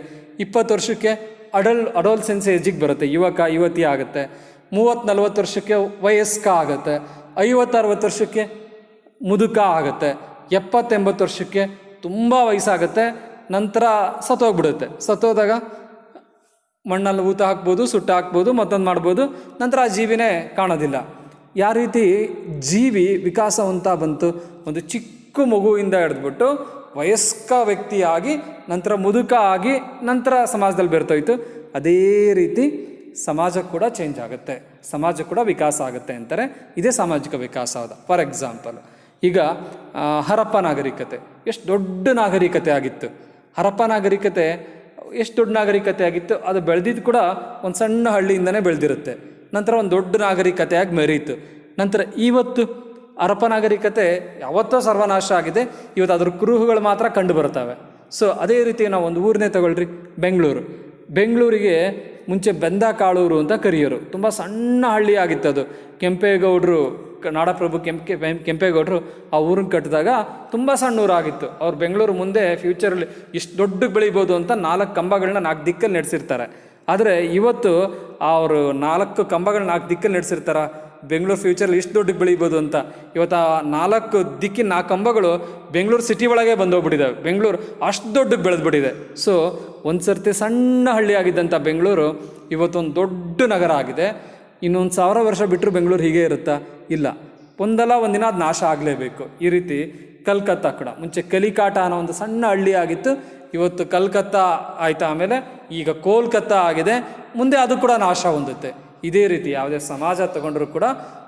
20 ವರ್ಷಕ್ಕೆ ಅಡೋಲ್ಸೆನ್ಸ್ ಏಜಿಗೆ ಬರುತ್ತೆ, ಯುವತಿ ಆಗುತ್ತೆ. 30-40 ವರ್ಷಕ್ಕೆ ವಯಸ್ಕ ಆಗುತ್ತೆ. 50-60 ವರ್ಷಕ್ಕೆ ಮುದುಕ ಆಗುತ್ತೆ. 70-80 ವರ್ಷಕ್ಕೆ ತುಂಬ ವಯಸ್ಸಾಗುತ್ತೆ. ನಂತರ ಸತ್ತೋಗ್ಬಿಡುತ್ತೆ. ಸತ್ತೋದಾಗ ಮಣ್ಣಲ್ಲಿ ಊತ ಹಾಕ್ಬೋದು, ಸುಟ್ಟು ಹಾಕ್ಬೋದು, ಮತ್ತೊಂದು ಮಾಡ್ಬೋದು, ನಂತರ ಆ ಜೀವಿನೇ ಕಾಣೋದಿಲ್ಲ. ಯಾವ ರೀತಿ ಜೀವಿ ವಿಕಾಸವಂತ ಬಂತು, ಒಂದು ಚಿಕ್ಕ ಮಗುವಿಂದ ಹಿಡಿದ್ಬಿಟ್ಟು ವಯಸ್ಕ ವ್ಯಕ್ತಿಯಾಗಿ, ನಂತರ ಮುದುಕ ಆಗಿ, ನಂತರ ಸಮಾಜದಲ್ಲಿ ಬೆರ್ತೋಯ್ತು. ಅದೇ ರೀತಿ ಸಮಾಜ ಕೂಡ ಚೇಂಜ್ ಆಗುತ್ತೆ, ಸಮಾಜ ಕೂಡ ವಿಕಾಸ ಆಗುತ್ತೆ ಅಂತಾರೆ. ಇದೇ ಸಾಮಾಜಿಕ ವಿಕಾಸವಾದ. ಫಾರ್ ಎಕ್ಸಾಂಪಲ್, ಈಗ ಹರಪ್ಪ ನಾಗರಿಕತೆ ಎಷ್ಟು ದೊಡ್ಡ ನಾಗರಿಕತೆ ಆಗಿತ್ತು. ಹರಪ್ಪ ನಾಗರಿಕತೆ ಎಷ್ಟು ದೊಡ್ಡ ನಾಗರಿಕತೆ ಆಗಿತ್ತು, ಅದು ಬೆಳೆದಿದ್ದು ಕೂಡ ಒಂದು ಸಣ್ಣ ಹಳ್ಳಿಯಿಂದನೇ ಬೆಳೆದಿರುತ್ತೆ. ನಂತರ ಒಂದು ದೊಡ್ಡ ನಾಗರಿಕತೆಯಾಗಿ ಮೆರೀತು. ನಂತರ ಇವತ್ತು ಹರಪ್ಪ ನಾಗರಿಕತೆ ಯಾವತ್ತೋ ಸರ್ವನಾಶ ಆಗಿದೆ, ಇವತ್ತು ಅದ್ರ ಕುರುಹುಗಳು ಮಾತ್ರ ಕಂಡು ಬರ್ತವೆ. ಸೊ ಅದೇ ರೀತಿ ನಾವು ಒಂದು ಊರನ್ನೇ ತಗೊಳ್ರಿ, ಬೆಂಗಳೂರಿಗೆ ಮುಂಚೆ ಬೆಂದಕಾಳೂರು ಅಂತ ಕರೆಯೋರು. ತುಂಬ ಸಣ್ಣ ಹಳ್ಳಿ ಆಗಿತ್ತು ಅದು. ಕೆಂಪೇಗೌಡರು, ನಾಡಪ್ರಭು ಕೆಂಪೇಗೌಡರು ಆ ಊರನ್ನ ಕಟ್ಟಿದಾಗ ತುಂಬ ಸಣ್ಣ ಊರಾಗಿತ್ತು. ಅವ್ರು ಬೆಂಗಳೂರು ಮುಂದೆ ಫ್ಯೂಚರಲ್ಲಿ ಇಷ್ಟು ದೊಡ್ಡಕ್ಕೆ ಬೆಳಿಬೋದು ಅಂತ 4 ಕಂಬಗಳನ್ನ 4 ದಿಕ್ಕಲ್ಲಿ ನಡೆಸಿರ್ತಾರೆ. ಆದರೆ ಇವತ್ತು ಅವರು 4 ಕಂಬಗಳನ್ನ 4 ದಿಕ್ಕಲ್ಲಿ ನಡೆಸಿರ್ತಾರೆ. ಬೆಂಗಳೂರು ಫ್ಯೂಚರಲ್ಲಿ ಇಷ್ಟು ದೊಡ್ಡಕ್ಕೆ ಬೆಳಿಬೋದು ಅಂತ. ಇವತ್ತು ಆ 4 ದಿಕ್ಕಿನ 4 ಕಂಬಗಳು ಬೆಂಗಳೂರು ಸಿಟಿ ಒಳಗೆ ಬಂದೋಗ್ಬಿಟ್ಟಿದ್ದಾವೆ. ಬೆಂಗಳೂರು ಅಷ್ಟು ದೊಡ್ಡಕ್ಕೆ ಬೆಳೆದ್ಬಿಟ್ಟಿದೆ. ಸೊ ಒಂದು ಸರ್ತಿ ಸಣ್ಣ ಹಳ್ಳಿ ಆಗಿದ್ದಂಥ ಬೆಂಗಳೂರು ಇವತ್ತೊಂದು ದೊಡ್ಡ ನಗರ ಆಗಿದೆ. ಇನ್ನೊಂದು 1000 ವರ್ಷ ಬಿಟ್ಟರು ಬೆಂಗಳೂರು ಹೀಗೆ ಇರುತ್ತಾ? ಇಲ್ಲ, ಒಂದಲ್ಲ ಒಂದಿನ ಅದು ನಾಶ ಆಗಲೇಬೇಕು. ಈ ರೀತಿ ಕಲ್ಕತ್ತಾ ಕೂಡ ಮುಂಚೆ ಕಲಿಕಾಟ ಅನ್ನೋ ಒಂದು ಸಣ್ಣ ಹಳ್ಳಿ ಆಗಿತ್ತು, ಇವತ್ತು ಕಲ್ಕತ್ತಾ ಆಯಿತು, ಆಮೇಲೆ ಈಗ ಕೋಲ್ಕತ್ತಾ ಆಗಿದೆ, ಮುಂದೆ ಅದು ಕೂಡ ನಾಶ ಹೊಂದುತ್ತೆ. ಇದೇ ರೀತಿ ಯಾವುದೇ ಸಮಾಜ ತಗೊಂಡ್ರೂ ಕೂಡ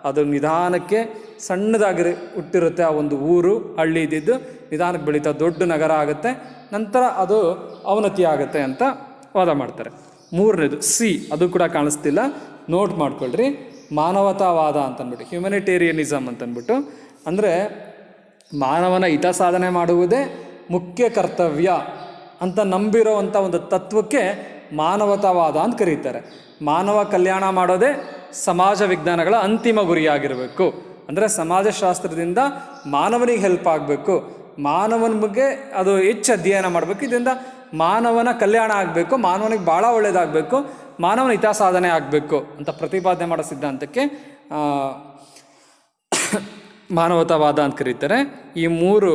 ಅದು ನಿಧಾನಕ್ಕೆ ಸಣ್ಣದಾಗಿ ಹುಟ್ಟಿರುತ್ತೆ. ಆ ಒಂದು ಊರು, ಹಳ್ಳಿ ಇದ್ದಿದ್ದು ನಿಧಾನಕ್ಕೆ ಬೆಳೀತಾ ದೊಡ್ಡ ನಗರ ಆಗುತ್ತೆ, ನಂತರ ಅದು ಅವನತಿ ಆಗುತ್ತೆ ಅಂತ ವಾದ ಮಾಡ್ತಾರೆ. 3ನೇದು ಸಿ, ಅದು ಕೂಡ ಕಾಣಿಸ್ತಿಲ್ಲ, ನೋಟ್ ಮಾಡ್ಕೊಳ್ರಿ. ಮಾನವತಾವಾದ ಅಂತಂದ್ಬಿಟ್ಟು, ಹ್ಯುಮನಿಟೇರಿಯನಿಸಮ್ ಅಂತಂದ್ಬಿಟ್ಟು, ಅಂದರೆ ಮಾನವನ ಹಿತ ಸಾಧನೆ ಮಾಡುವುದೇ ಮುಖ್ಯ ಕರ್ತವ್ಯ ಅಂತ ನಂಬಿರೋವಂಥ ಒಂದು ತತ್ವಕ್ಕೆ ಮಾನವತಾವಾದ ಅಂತ ಕರೀತಾರೆ. ಮಾನವ ಕಲ್ಯಾಣ ಮಾಡೋದೇ ಸಮಾಜ ವಿಜ್ಞಾನಗಳ ಅಂತಿಮ ಗುರಿಯಾಗಿರಬೇಕು ಅಂದರೆ ಸಮಾಜಶಾಸ್ತ್ರದಿಂದ ಮಾನವನಿಗೆ ಹೆಲ್ಪ್ ಆಗಬೇಕು, ಮಾನವನ ಬಗ್ಗೆ ಅದು ಹೆಚ್ಚು ಅಧ್ಯಯನ ಮಾಡಬೇಕು, ಇದರಿಂದ ಮಾನವನ ಕಲ್ಯಾಣ ಆಗಬೇಕು, ಮಾನವನಿಗೆ ಭಾಳ ಒಳ್ಳೆಯದಾಗಬೇಕು, ಮಾನವನ ಹಿತಾಸಾಧನೆ ಆಗಬೇಕು ಅಂತ ಪ್ರತಿಪಾದನೆ ಮಾಡೋ ಸಿದ್ಧಾಂತಕ್ಕೆ ಮಾನವತಾವಾದ ಅಂತ ಕರೀತಾರೆ. ಈ 3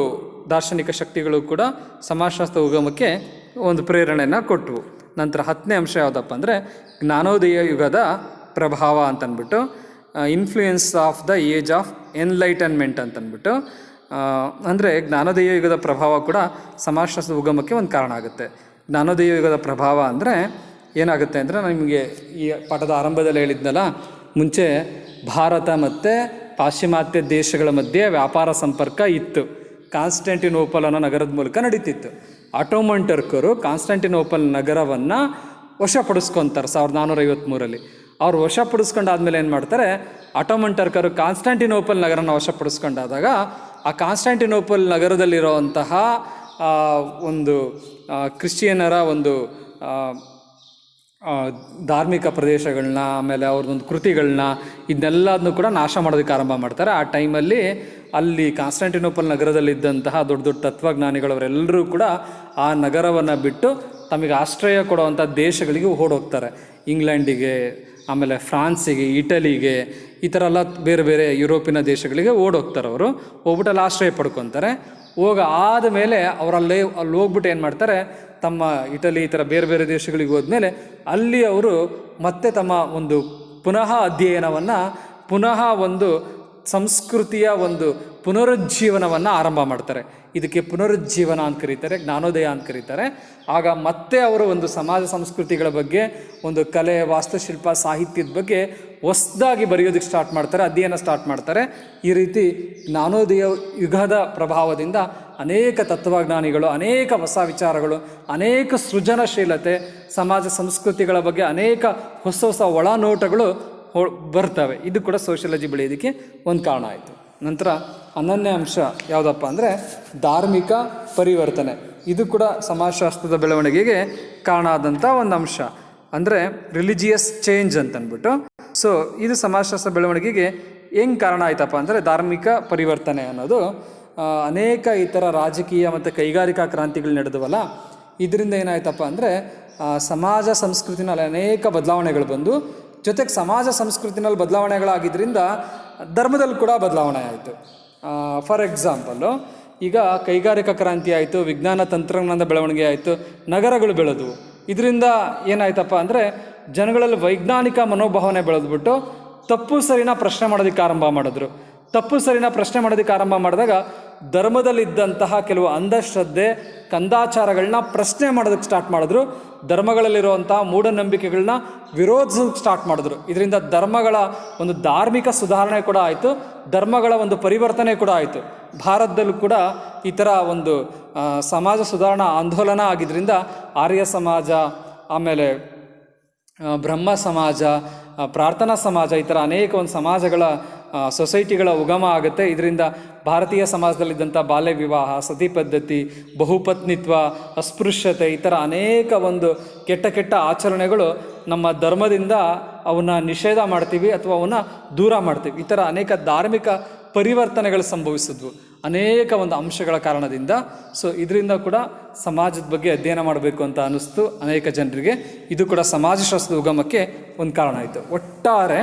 ದಾರ್ಶನಿಕ ಶಕ್ತಿಗಳು ಕೂಡ ಸಮಾಜಶಾಸ್ತ್ರ ಉಗಮಕ್ಕೆ ಒಂದು ಪ್ರೇರಣೆಯನ್ನು ಕೊಟ್ಟವು. ನಂತರ 10ನೇ ಅಂಶ ಯಾವುದಪ್ಪ ಅಂದರೆ ಜ್ಞಾನೋದಯ ಯುಗದ ಪ್ರಭಾವ ಅಂತಂದ್ಬಿಟ್ಟು, influence of the age of enlightenment ಅಂತಂದ್ಬಿಟ್ಟು, ಅಂದರೆ ಜ್ಞಾನೋದಯ ಯುಗದ ಪ್ರಭಾವ ಕೂಡ ಸಮಾಜಶಾಸ್ತ್ರದ ಉಗಮಕ್ಕೆ ಒಂದು ಕಾರಣ ಆಗುತ್ತೆ. ಜ್ಞಾನೋದಯ ಯುಗದ ಪ್ರಭಾವ ಅಂದರೆ ಏನಾಗುತ್ತೆ ಅಂದರೆ, ನಿಮಗೆ ಈ ಪಾಠದ ಆರಂಭದಲ್ಲಿ ಹೇಳಿದ್ನಲ್ಲ, ಮುಂಚೆ ಭಾರತ ಮತ್ತು ಪಾಶ್ಚಿಮಾತ್ಯ ದೇಶಗಳ ಮಧ್ಯೆ ವ್ಯಾಪಾರ ಸಂಪರ್ಕ ಇತ್ತು. ಕಾನ್ಸ್ಟಂಟಿನೋಪಲ್ ಅನ್ನೋ ನಗರದ ಮೂಲಕ ನಡೀತಿತ್ತು. ಆಟೋಮನ್ ಟರ್ಕರು ಕಾನ್ಸ್ಟಂಟಿನೋಪಲ್ ನಗರವನ್ನು ವಶಪಡಿಸ್ಕೊತಾರೆ 1453. ಅವ್ರು ವಶಪಡಿಸ್ಕೊಂಡಾದ್ಮೇಲೆ ಏನು ಮಾಡ್ತಾರೆ, ಆಟೋಮನ್ ಟರ್ಕರು ಕಾನ್ಸ್ಟಂಟಿನೋಪಲ್ ನಗರನ ವಶಪಡಿಸ್ಕೊಂಡಾದಾಗ ಆ ಕಾನ್ಸ್ಟಂಟಿನೋಪಲ್ ನಗರದಲ್ಲಿರೋವಂತಹ ಒಂದು ಕ್ರಿಶ್ಚಿಯನ್ನರ ಒಂದು ಧಾರ್ಮಿಕ ಪ್ರದೇಶಗಳನ್ನ, ಆಮೇಲೆ ಅವ್ರದ್ದೊಂದು ಕೃತಿಗಳನ್ನ, ಇದನ್ನೆಲ್ಲದನ್ನು ಕೂಡ ನಾಶ ಮಾಡೋದಕ್ಕೆ ಆರಂಭ ಮಾಡ್ತಾರೆ. ಆ ಟೈಮಲ್ಲಿ ಅಲ್ಲಿ ಕಾನ್ಸ್ಟಂಟಿನೋಪಲ್ ನಗರದಲ್ಲಿದ್ದಂತಹ ದೊಡ್ಡ ದೊಡ್ಡ ತತ್ವಜ್ಞಾನಿಗಳವರೆಲ್ಲರೂ ಕೂಡ ಆ ನಗರವನ್ನು ಬಿಟ್ಟು ತಮಗೆ ಆಶ್ರಯ ಕೊಡುವಂಥ ದೇಶಗಳಿಗೆ ಓಡೋಗ್ತಾರೆ. ಇಂಗ್ಲೆಂಡಿಗೆ, ಆಮೇಲೆ ಫ್ರಾನ್ಸಿಗೆ, ಇಟಲಿಗೆ, ಈ ಥರ ಎಲ್ಲ ಬೇರೆ ಬೇರೆ ಯುರೋಪಿನ ದೇಶಗಳಿಗೆ ಓಡೋಗ್ತಾರೆ. ಅವರು ಹೋಗ್ಬಿಟ್ಟು ಅಲ್ಲಿ ಆಶ್ರಯ ಪಡ್ಕೊತಾರೆ. ಆದಮೇಲೆ ಅವರಲ್ಲಿ ಅಲ್ಲಿ ಹೋಗ್ಬಿಟ್ಟು ಏನು ಮಾಡ್ತಾರೆ, ತಮ್ಮ ಇಟಲಿ ಈ ಥರ ಬೇರೆ ಬೇರೆ ದೇಶಗಳಿಗೆ ಹೋದ್ಮೇಲೆ ಅಲ್ಲಿ ಅವರು ಮತ್ತೆ ತಮ್ಮ ಒಂದು ಪುನಃ ಅಧ್ಯಯನವನ್ನು, ಪುನಃ ಒಂದು ಸಂಸ್ಕೃತಿಯ ಒಂದು ಪುನರುಜ್ಜೀವನವನ್ನು ಆರಂಭ ಮಾಡ್ತಾರೆ. ಇದಕ್ಕೆ ಪುನರುಜ್ಜೀವನ ಅಂತ ಕರೀತಾರೆ, ಜ್ಞಾನೋದಯ ಅಂತ ಕರೀತಾರೆ. ಆಗ ಮತ್ತೆ ಅವರು ಒಂದು ಸಮಾಜ ಸಂಸ್ಕೃತಿಗಳ ಬಗ್ಗೆ, ಒಂದು ಕಲೆ, ವಾಸ್ತುಶಿಲ್ಪ, ಸಾಹಿತ್ಯದ ಬಗ್ಗೆ ಹೊಸದಾಗಿ ಬರೆಯೋದಕ್ಕೆ ಸ್ಟಾರ್ಟ್ ಮಾಡ್ತಾರೆ, ಅಧ್ಯಯನ ಸ್ಟಾರ್ಟ್ ಮಾಡ್ತಾರೆ. ಈ ರೀತಿ ಜ್ಞಾನೋದಯ ಯುಗದ ಪ್ರಭಾವದಿಂದ ಅನೇಕ ತತ್ವಜ್ಞಾನಿಗಳು, ಅನೇಕ ಹೊಸ ವಿಚಾರಗಳು, ಅನೇಕ ಸೃಜನಶೀಲತೆ, ಸಮಾಜ ಸಂಸ್ಕೃತಿಗಳ ಬಗ್ಗೆ ಅನೇಕ ಹೊಸ ಹೊಸ ಒಳನೋಟಗಳು ಬರ್ತವೆ. ಇದು ಕೂಡ ಸೋಷಿಯಾಲಜಿ ಬೆಳೆಯೋದಕ್ಕೆ ಒಂದು ಕಾರಣ ಆಯಿತು. ನಂತರ 11ನೇ ಅಂಶ ಯಾವುದಪ್ಪ ಅಂದರೆ ಧಾರ್ಮಿಕ ಪರಿವರ್ತನೆ. ಇದು ಕೂಡ ಸಮಾಜಶಾಸ್ತ್ರದ ಬೆಳವಣಿಗೆಗೆ ಕಾರಣ ಆದಂಥ ಒಂದು ಅಂಶ, ಅಂದರೆ ರಿಲಿಜಿಯಸ್ ಚೇಂಜ್ ಅಂತಂದ್ಬಿಟ್ಟು. ಸೊ ಇದು ಸಮಾಜಶಾಸ್ತ್ರ ಬೆಳವಣಿಗೆಗೆ ಹೆಂಗೆ ಕಾರಣ ಆಯ್ತಪ್ಪ ಅಂದರೆ, ಧಾರ್ಮಿಕ ಪರಿವರ್ತನೆ ಅನ್ನೋದು ಅನೇಕ ಈ ಥರ ರಾಜಕೀಯ ಮತ್ತು ಕೈಗಾರಿಕಾ ಕ್ರಾಂತಿಗಳು ನಡೆದವಲ್ಲ, ಇದರಿಂದ ಏನಾಯ್ತಪ್ಪ ಅಂದರೆ ಸಮಾಜ ಸಂಸ್ಕೃತಿನಲ್ಲಿ ಅನೇಕ ಬದಲಾವಣೆಗಳು ಬಂದು, ಜೊತೆಗೆ ಸಮಾಜ ಸಂಸ್ಕೃತಿನಲ್ಲಿ ಬದಲಾವಣೆಗಳಾಗಿದ್ದರಿಂದ ಧರ್ಮದಲ್ಲಿ ಕೂಡ ಬದಲಾವಣೆ ಆಯಿತು. ಫಾರ್ ಎಕ್ಸಾಂಪಲ್ಲು, ಈಗ ಕೈಗಾರಿಕಾ ಕ್ರಾಂತಿ ಆಯಿತು, ವಿಜ್ಞಾನ ತಂತ್ರಜ್ಞಾನದ ಬೆಳವಣಿಗೆ ಆಯಿತು, ನಗರಗಳು ಬೆಳೆದವು. ಇದರಿಂದ ಏನಾಯ್ತಪ್ಪ ಅಂದರೆ ಜನಗಳಲ್ಲಿ ವೈಜ್ಞಾನಿಕ ಮನೋಭಾವನೆ ಬೆಳೆದ್ಬಿಟ್ಟು ತಪ್ಪು ಸರಿನ ಪ್ರಶ್ನೆ ಮಾಡೋದಕ್ಕೆ ಆರಂಭ ಮಾಡಿದ್ರು. ತಪ್ಪು ಸರಿನ ಪ್ರಶ್ನೆ ಮಾಡೋದಕ್ಕೆ ಆರಂಭ ಮಾಡಿದಾಗ ಧರ್ಮದಲ್ಲಿದ್ದಂತಹ ಕೆಲವು ಅಂಧಶ್ರದ್ಧೆ, ಕಂದಾಚಾರಗಳನ್ನ ಪ್ರಶ್ನೆ ಮಾಡೋದಕ್ಕೆ ಸ್ಟಾರ್ಟ್ ಮಾಡಿದ್ರು. ಧರ್ಮಗಳಲ್ಲಿರುವಂತಹ ಮೂಢನಂಬಿಕೆಗಳನ್ನ ವಿರೋಧಿಸೋದಕ್ಕೆ ಸ್ಟಾರ್ಟ್ ಮಾಡಿದ್ರು. ಇದರಿಂದ ಧರ್ಮಗಳ ಒಂದು ಧಾರ್ಮಿಕ ಸುಧಾರಣೆ ಕೂಡ ಆಯಿತು, ಧರ್ಮಗಳ ಒಂದು ಪರಿವರ್ತನೆ ಕೂಡ ಆಯಿತು. ಭಾರತದಲ್ಲೂ ಕೂಡ ಈ ಥರ ಒಂದು ಸಮಾಜ ಸುಧಾರಣಾ ಆಂದೋಲನ ಆಗಿದ್ದರಿಂದ ಆರ್ಯ ಸಮಾಜ, ಆಮೇಲೆ ಬ್ರಹ್ಮ ಸಮಾಜ, ಪ್ರಾರ್ಥನಾ ಸಮಾಜ, ಈ ಥರ ಅನೇಕ ಒಂದು ಸಮಾಜಗಳ ಸೊಸೈಟಿಗಳ ಉಗಮ ಆಗುತ್ತೆ. ಇದರಿಂದ ಭಾರತೀಯ ಸಮಾಜದಲ್ಲಿದ್ದಂಥ ಬಾಲ್ಯ ವಿವಾಹ, ಸತಿ ಪದ್ಧತಿ, ಬಹುಪತ್ನಿತ್ವ, ಅಸ್ಪೃಶ್ಯತೆ, ಈ ಥರ ಅನೇಕ ಒಂದು ಕೆಟ್ಟ ಕೆಟ್ಟ ಆಚರಣೆಗಳು ನಮ್ಮ ಧರ್ಮದಿಂದ ಅವನ್ನ ನಿಷೇಧ ಮಾಡ್ತೀವಿ ಅಥವಾ ಅವನ್ನ ದೂರ ಮಾಡ್ತೀವಿ. ಈ ಥರ ಅನೇಕ ಧಾರ್ಮಿಕ ಪರಿವರ್ತನೆಗಳು ಸಂಭವಿಸಿದ್ವು ಅನೇಕ ಒಂದು ಅಂಶಗಳ ಕಾರಣದಿಂದ. ಸೊ ಇದರಿಂದ ಕೂಡ ಸಮಾಜದ ಬಗ್ಗೆ ಅಧ್ಯಯನ ಮಾಡಬೇಕು ಅಂತ ಅನ್ನಿಸ್ತು ಅನೇಕ ಜನರಿಗೆ. ಇದು ಕೂಡ ಸಮಾಜಶಾಸ್ತ್ರದ ಉಗಮಕ್ಕೆ ಒಂದು ಕಾರಣ ಆಯಿತು. ಒಟ್ಟಾರೆ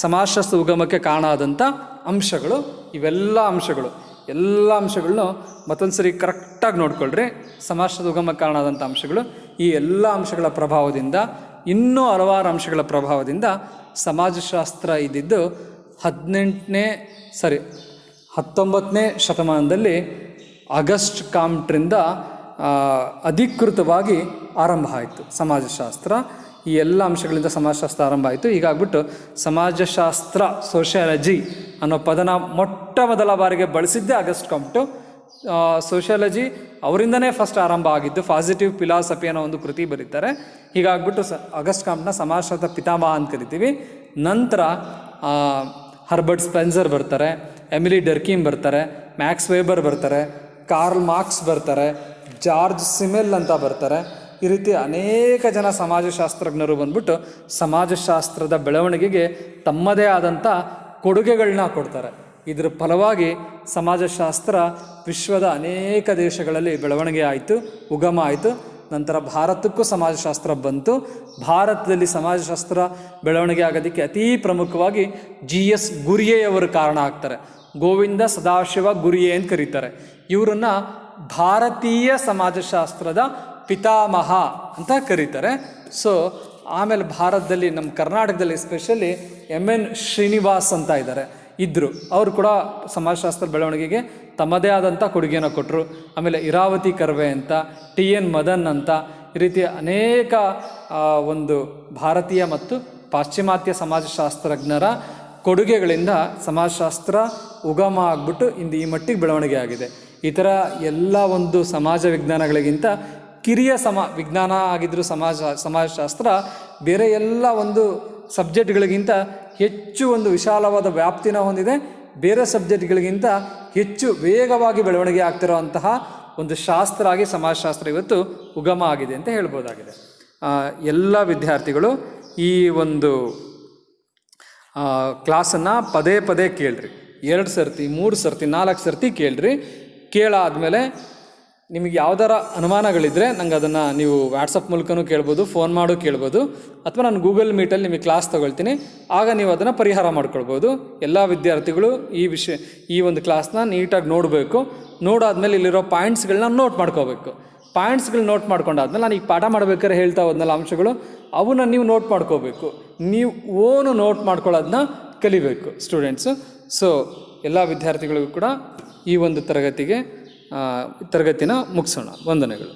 ಸಮಾಜಶಾಸ್ತ್ರ ಉಗಮಕ್ಕೆ ಕಾರಣ ಆದಂಥ ಅಂಶಗಳು ಇವೆಲ್ಲ ಅಂಶಗಳನ್ನು ಮತ್ತೊಂದು ಸರಿ ಕರೆಕ್ಟಾಗಿ ನೋಡ್ಕೊಳ್ರಿ. ಸಮಾಜಶಾಸ್ತ್ರದ ಉಗಮಕ್ಕೆ ಕಾರಣ ಆದಂಥ ಅಂಶಗಳು, ಈ ಎಲ್ಲ ಅಂಶಗಳ ಪ್ರಭಾವದಿಂದ, ಇನ್ನೂ ಹಲವಾರು ಅಂಶಗಳ ಪ್ರಭಾವದಿಂದ ಸಮಾಜಶಾಸ್ತ್ರ ಇದ್ದಿದ್ದು 19ನೇ ಶತಮಾನದಲ್ಲಿ ಆಗಸ್ಟ್ ಕಾಮ್ಟ್ರಿಂದ ಅಧಿಕೃತವಾಗಿ ಆರಂಭ ಆಯಿತು ಸಮಾಜಶಾಸ್ತ್ರ. ಈ ಎಲ್ಲ ಅಂಶಗಳಿಂದ ಸಮಾಜಶಾಸ್ತ್ರ ಆರಂಭ ಆಯಿತು. ಹೀಗಾಗ್ಬಿಟ್ಟು ಸಮಾಜಶಾಸ್ತ್ರ, ಸೋಷಿಯಾಲಜಿ ಅನ್ನೋ ಪದನ ಮೊಟ್ಟ ಮೊದಲ ಬಾರಿಗೆ ಬಳಸಿದ್ದೇ ಆಗಸ್ಟ್ ಕಾಮ್ಟು. ಸೋಷಿಯಾಲಜಿ ಅವರಿಂದನೇ ಫಸ್ಟ್ ಆರಂಭ ಆಗಿದ್ದು. ಪಾಸಿಟಿವ್ ಫಿಲಾಸಫಿ ಅನ್ನೋ ಒಂದು ಕೃತಿ ಬರೀತಾರೆ. ಹೀಗಾಗ್ಬಿಟ್ಟು ಆಗಸ್ಟ್ ಕಾಮ್ಟ್ನ ಸಮಾಜಶಾಸ್ತ್ರ ಪಿತಾಮಹ ಅಂತ ಕರಿತೀವಿ. ನಂತರ ಹರ್ಬರ್ಟ್ ಸ್ಪೆನ್ಸರ್ ಬರ್ತಾರೆ, ಎಮಿಲಿ ಡರ್ಕೀಮ್ ಬರ್ತಾರೆ, ಮ್ಯಾಕ್ಸ್ ವೆಬರ್ ಬರ್ತಾರೆ, ಕಾರ್ಲ್ ಮಾರ್ಕ್ಸ್ ಬರ್ತಾರೆ, ಜಾರ್ಜ್ ಸಿಮೆಲ್ ಅಂತ ಬರ್ತಾರೆ. ಈ ರೀತಿ ಅನೇಕ ಜನ ಸಮಾಜಶಾಸ್ತ್ರಜ್ಞರು ಬಂದ್ಬಿಟ್ಟು ಸಮಾಜಶಾಸ್ತ್ರದ ಬೆಳವಣಿಗೆಗೆ ತಮ್ಮದೇ ಆದಂಥ ಕೊಡುಗೆಗಳನ್ನ ಕೊಡ್ತಾರೆ. ಇದರ ಫಲವಾಗಿ ಸಮಾಜಶಾಸ್ತ್ರ ವಿಶ್ವದ ಅನೇಕ ದೇಶಗಳಲ್ಲಿ ಬೆಳವಣಿಗೆ ಆಯಿತು, ಉಗಮ ಆಯಿತು. ನಂತರ ಭಾರತಕ್ಕೂ ಸಮಾಜಶಾಸ್ತ್ರ ಬಂತು. ಭಾರತದಲ್ಲಿ ಸಮಾಜಶಾಸ್ತ್ರ ಬೆಳವಣಿಗೆ ಆಗೋದಕ್ಕೆ ಅತೀ ಪ್ರಮುಖವಾಗಿ GS ಗುರಿಯೆಯವರು ಕಾರಣ ಆಗ್ತಾರೆ. ಗೋವಿಂದ ಸದಾಶಿವ ಗುರಿಯೆ ಅಂತ ಕರೀತಾರೆ. ಇವರನ್ನು ಭಾರತೀಯ ಸಮಾಜಶಾಸ್ತ್ರದ ಪಿತಾಮಹ ಅಂತ ಕರೀತಾರೆ. ಸೊ ಆಮೇಲೆ ಭಾರತದಲ್ಲಿ, ನಮ್ಮ ಕರ್ನಾಟಕದಲ್ಲಿ ಎಸ್ಪೆಷಲಿ MN ಶ್ರೀನಿವಾಸ್ ಅಂತ ಇದ್ದಾರೆ, ಇದ್ದರು. ಅವರು ಕೂಡ ಸಮಾಜಶಾಸ್ತ್ರ ಬೆಳವಣಿಗೆಗೆ ತಮ್ಮದೇ ಆದಂಥ ಕೊಡುಗೆಯನ್ನು ಕೊಟ್ಟರು. ಆಮೇಲೆ ಇರಾವತಿ ಕರ್ವೆ ಅಂತ, TN ಮದನ್ ಅಂತ, ಈ ರೀತಿಯ ಅನೇಕ ಒಂದು ಭಾರತೀಯ ಮತ್ತು ಪಾಶ್ಚಿಮಾತ್ಯ ಸಮಾಜಶಾಸ್ತ್ರಜ್ಞರ ಕೊಡುಗೆಗಳಿಂದ ಸಮಾಜಶಾಸ್ತ್ರ ಉಗಮ ಆಗ್ಬಿಟ್ಟು ಇಂದು ಈ ಮಟ್ಟಿಗೆ ಬೆಳವಣಿಗೆ ಆಗಿದೆ. ಈ ಥರ ಎಲ್ಲ ಒಂದು ಸಮಾಜ ವಿಜ್ಞಾನಗಳಿಗಿಂತ ಕಿರಿಯ ವಿಜ್ಞಾನ ಆಗಿದ್ದರೂ ಸಮಾಜಶಾಸ್ತ್ರ ಬೇರೆ ಎಲ್ಲ ಒಂದು ಸಬ್ಜೆಕ್ಟ್ಗಳಿಗಿಂತ ಹೆಚ್ಚು ಒಂದು ವಿಶಾಲವಾದ ವ್ಯಾಪ್ತಿನ ಹೊಂದಿದೆ. ಬೇರೆ ಸಬ್ಜೆಕ್ಟ್ಗಳಿಗಿಂತ ಹೆಚ್ಚು ವೇಗವಾಗಿ ಬೆಳವಣಿಗೆ ಆಗ್ತಿರೋಂತಹ ಒಂದು ಶಾಸ್ತ್ರ ಆಗಿ ಸಮಾಜಶಾಸ್ತ್ರ ಇವತ್ತು ಉಗಮ ಆಗಿದೆ ಅಂತ ಹೇಳ್ಬೋದಾಗಿದೆ. ಎಲ್ಲ ವಿದ್ಯಾರ್ಥಿಗಳು ಈ ಒಂದು ಕ್ಲಾಸನ್ನು ಪದೇ ಪದೇ ಕೇಳ್ರಿ. 2 ಸರ್ತಿ 3 ಸರ್ತಿ 4 ಸರ್ತಿ ಕೇಳ್ರಿ. ಕೇಳಾದಮೇಲೆ ನಿಮಗೆ ಯಾವ್ದಾರ ಅನುಮಾನಗಳಿದ್ದರೆ ನಂಗೆ ಅದನ್ನು ನೀವು ವಾಟ್ಸಪ್ ಮೂಲಕನೂ ಕೇಳ್ಬೋದು, ಫೋನ್ ಮಾಡು ಕೇಳ್ಬೋದು, ಅಥವಾ ನಾನು ಗೂಗಲ್ ಮೀಟಲ್ಲಿ ನಿಮಗೆ ಕ್ಲಾಸ್ ತೊಗೊಳ್ತೀನಿ. ಆಗ ನೀವು ಅದನ್ನು ಪರಿಹಾರ ಮಾಡ್ಕೊಳ್ಬೋದು. ಎಲ್ಲ ವಿದ್ಯಾರ್ಥಿಗಳು ಈ ಒಂದು ಕ್ಲಾಸ್ನ ನೀಟಾಗಿ ನೋಡಬೇಕು. ನೋಡಾದ್ಮೇಲೆ ಇಲ್ಲಿರೋ ಪಾಯಿಂಟ್ಸ್ಗಳನ್ನ ನೋಟ್ ಮಾಡ್ಕೋಬೇಕು. ಪಾಯಿಂಟ್ಸ್ಗಳು ನೋಟ್ ಮಾಡ್ಕೊಂಡಾದ್ಮೇಲೆ ನಾನು ಈಗ ಪಾಠ ಮಾಡ್ಬೇಕಾದ್ರೆ ಹೇಳ್ತಾ ಹೋದ್ನಲ್ಲ ಅಂಶಗಳು, ಅವನ್ನ ನೀವು ನೋಟ್ ಮಾಡ್ಕೋಬೇಕು. ನೀವು ಓನು ನೋಟ್ ಮಾಡ್ಕೊಳ್ಳೋದನ್ನ ಕಲಿಬೇಕು ಸ್ಟೂಡೆಂಟ್ಸು. ಸೊ ಎಲ್ಲ ವಿದ್ಯಾರ್ಥಿಗಳಿಗೂ ಕೂಡ ಈ ಒಂದು ತರಗತಿನ ಮುಗಿಸೋಣ. ವಂದನೆಗಳು.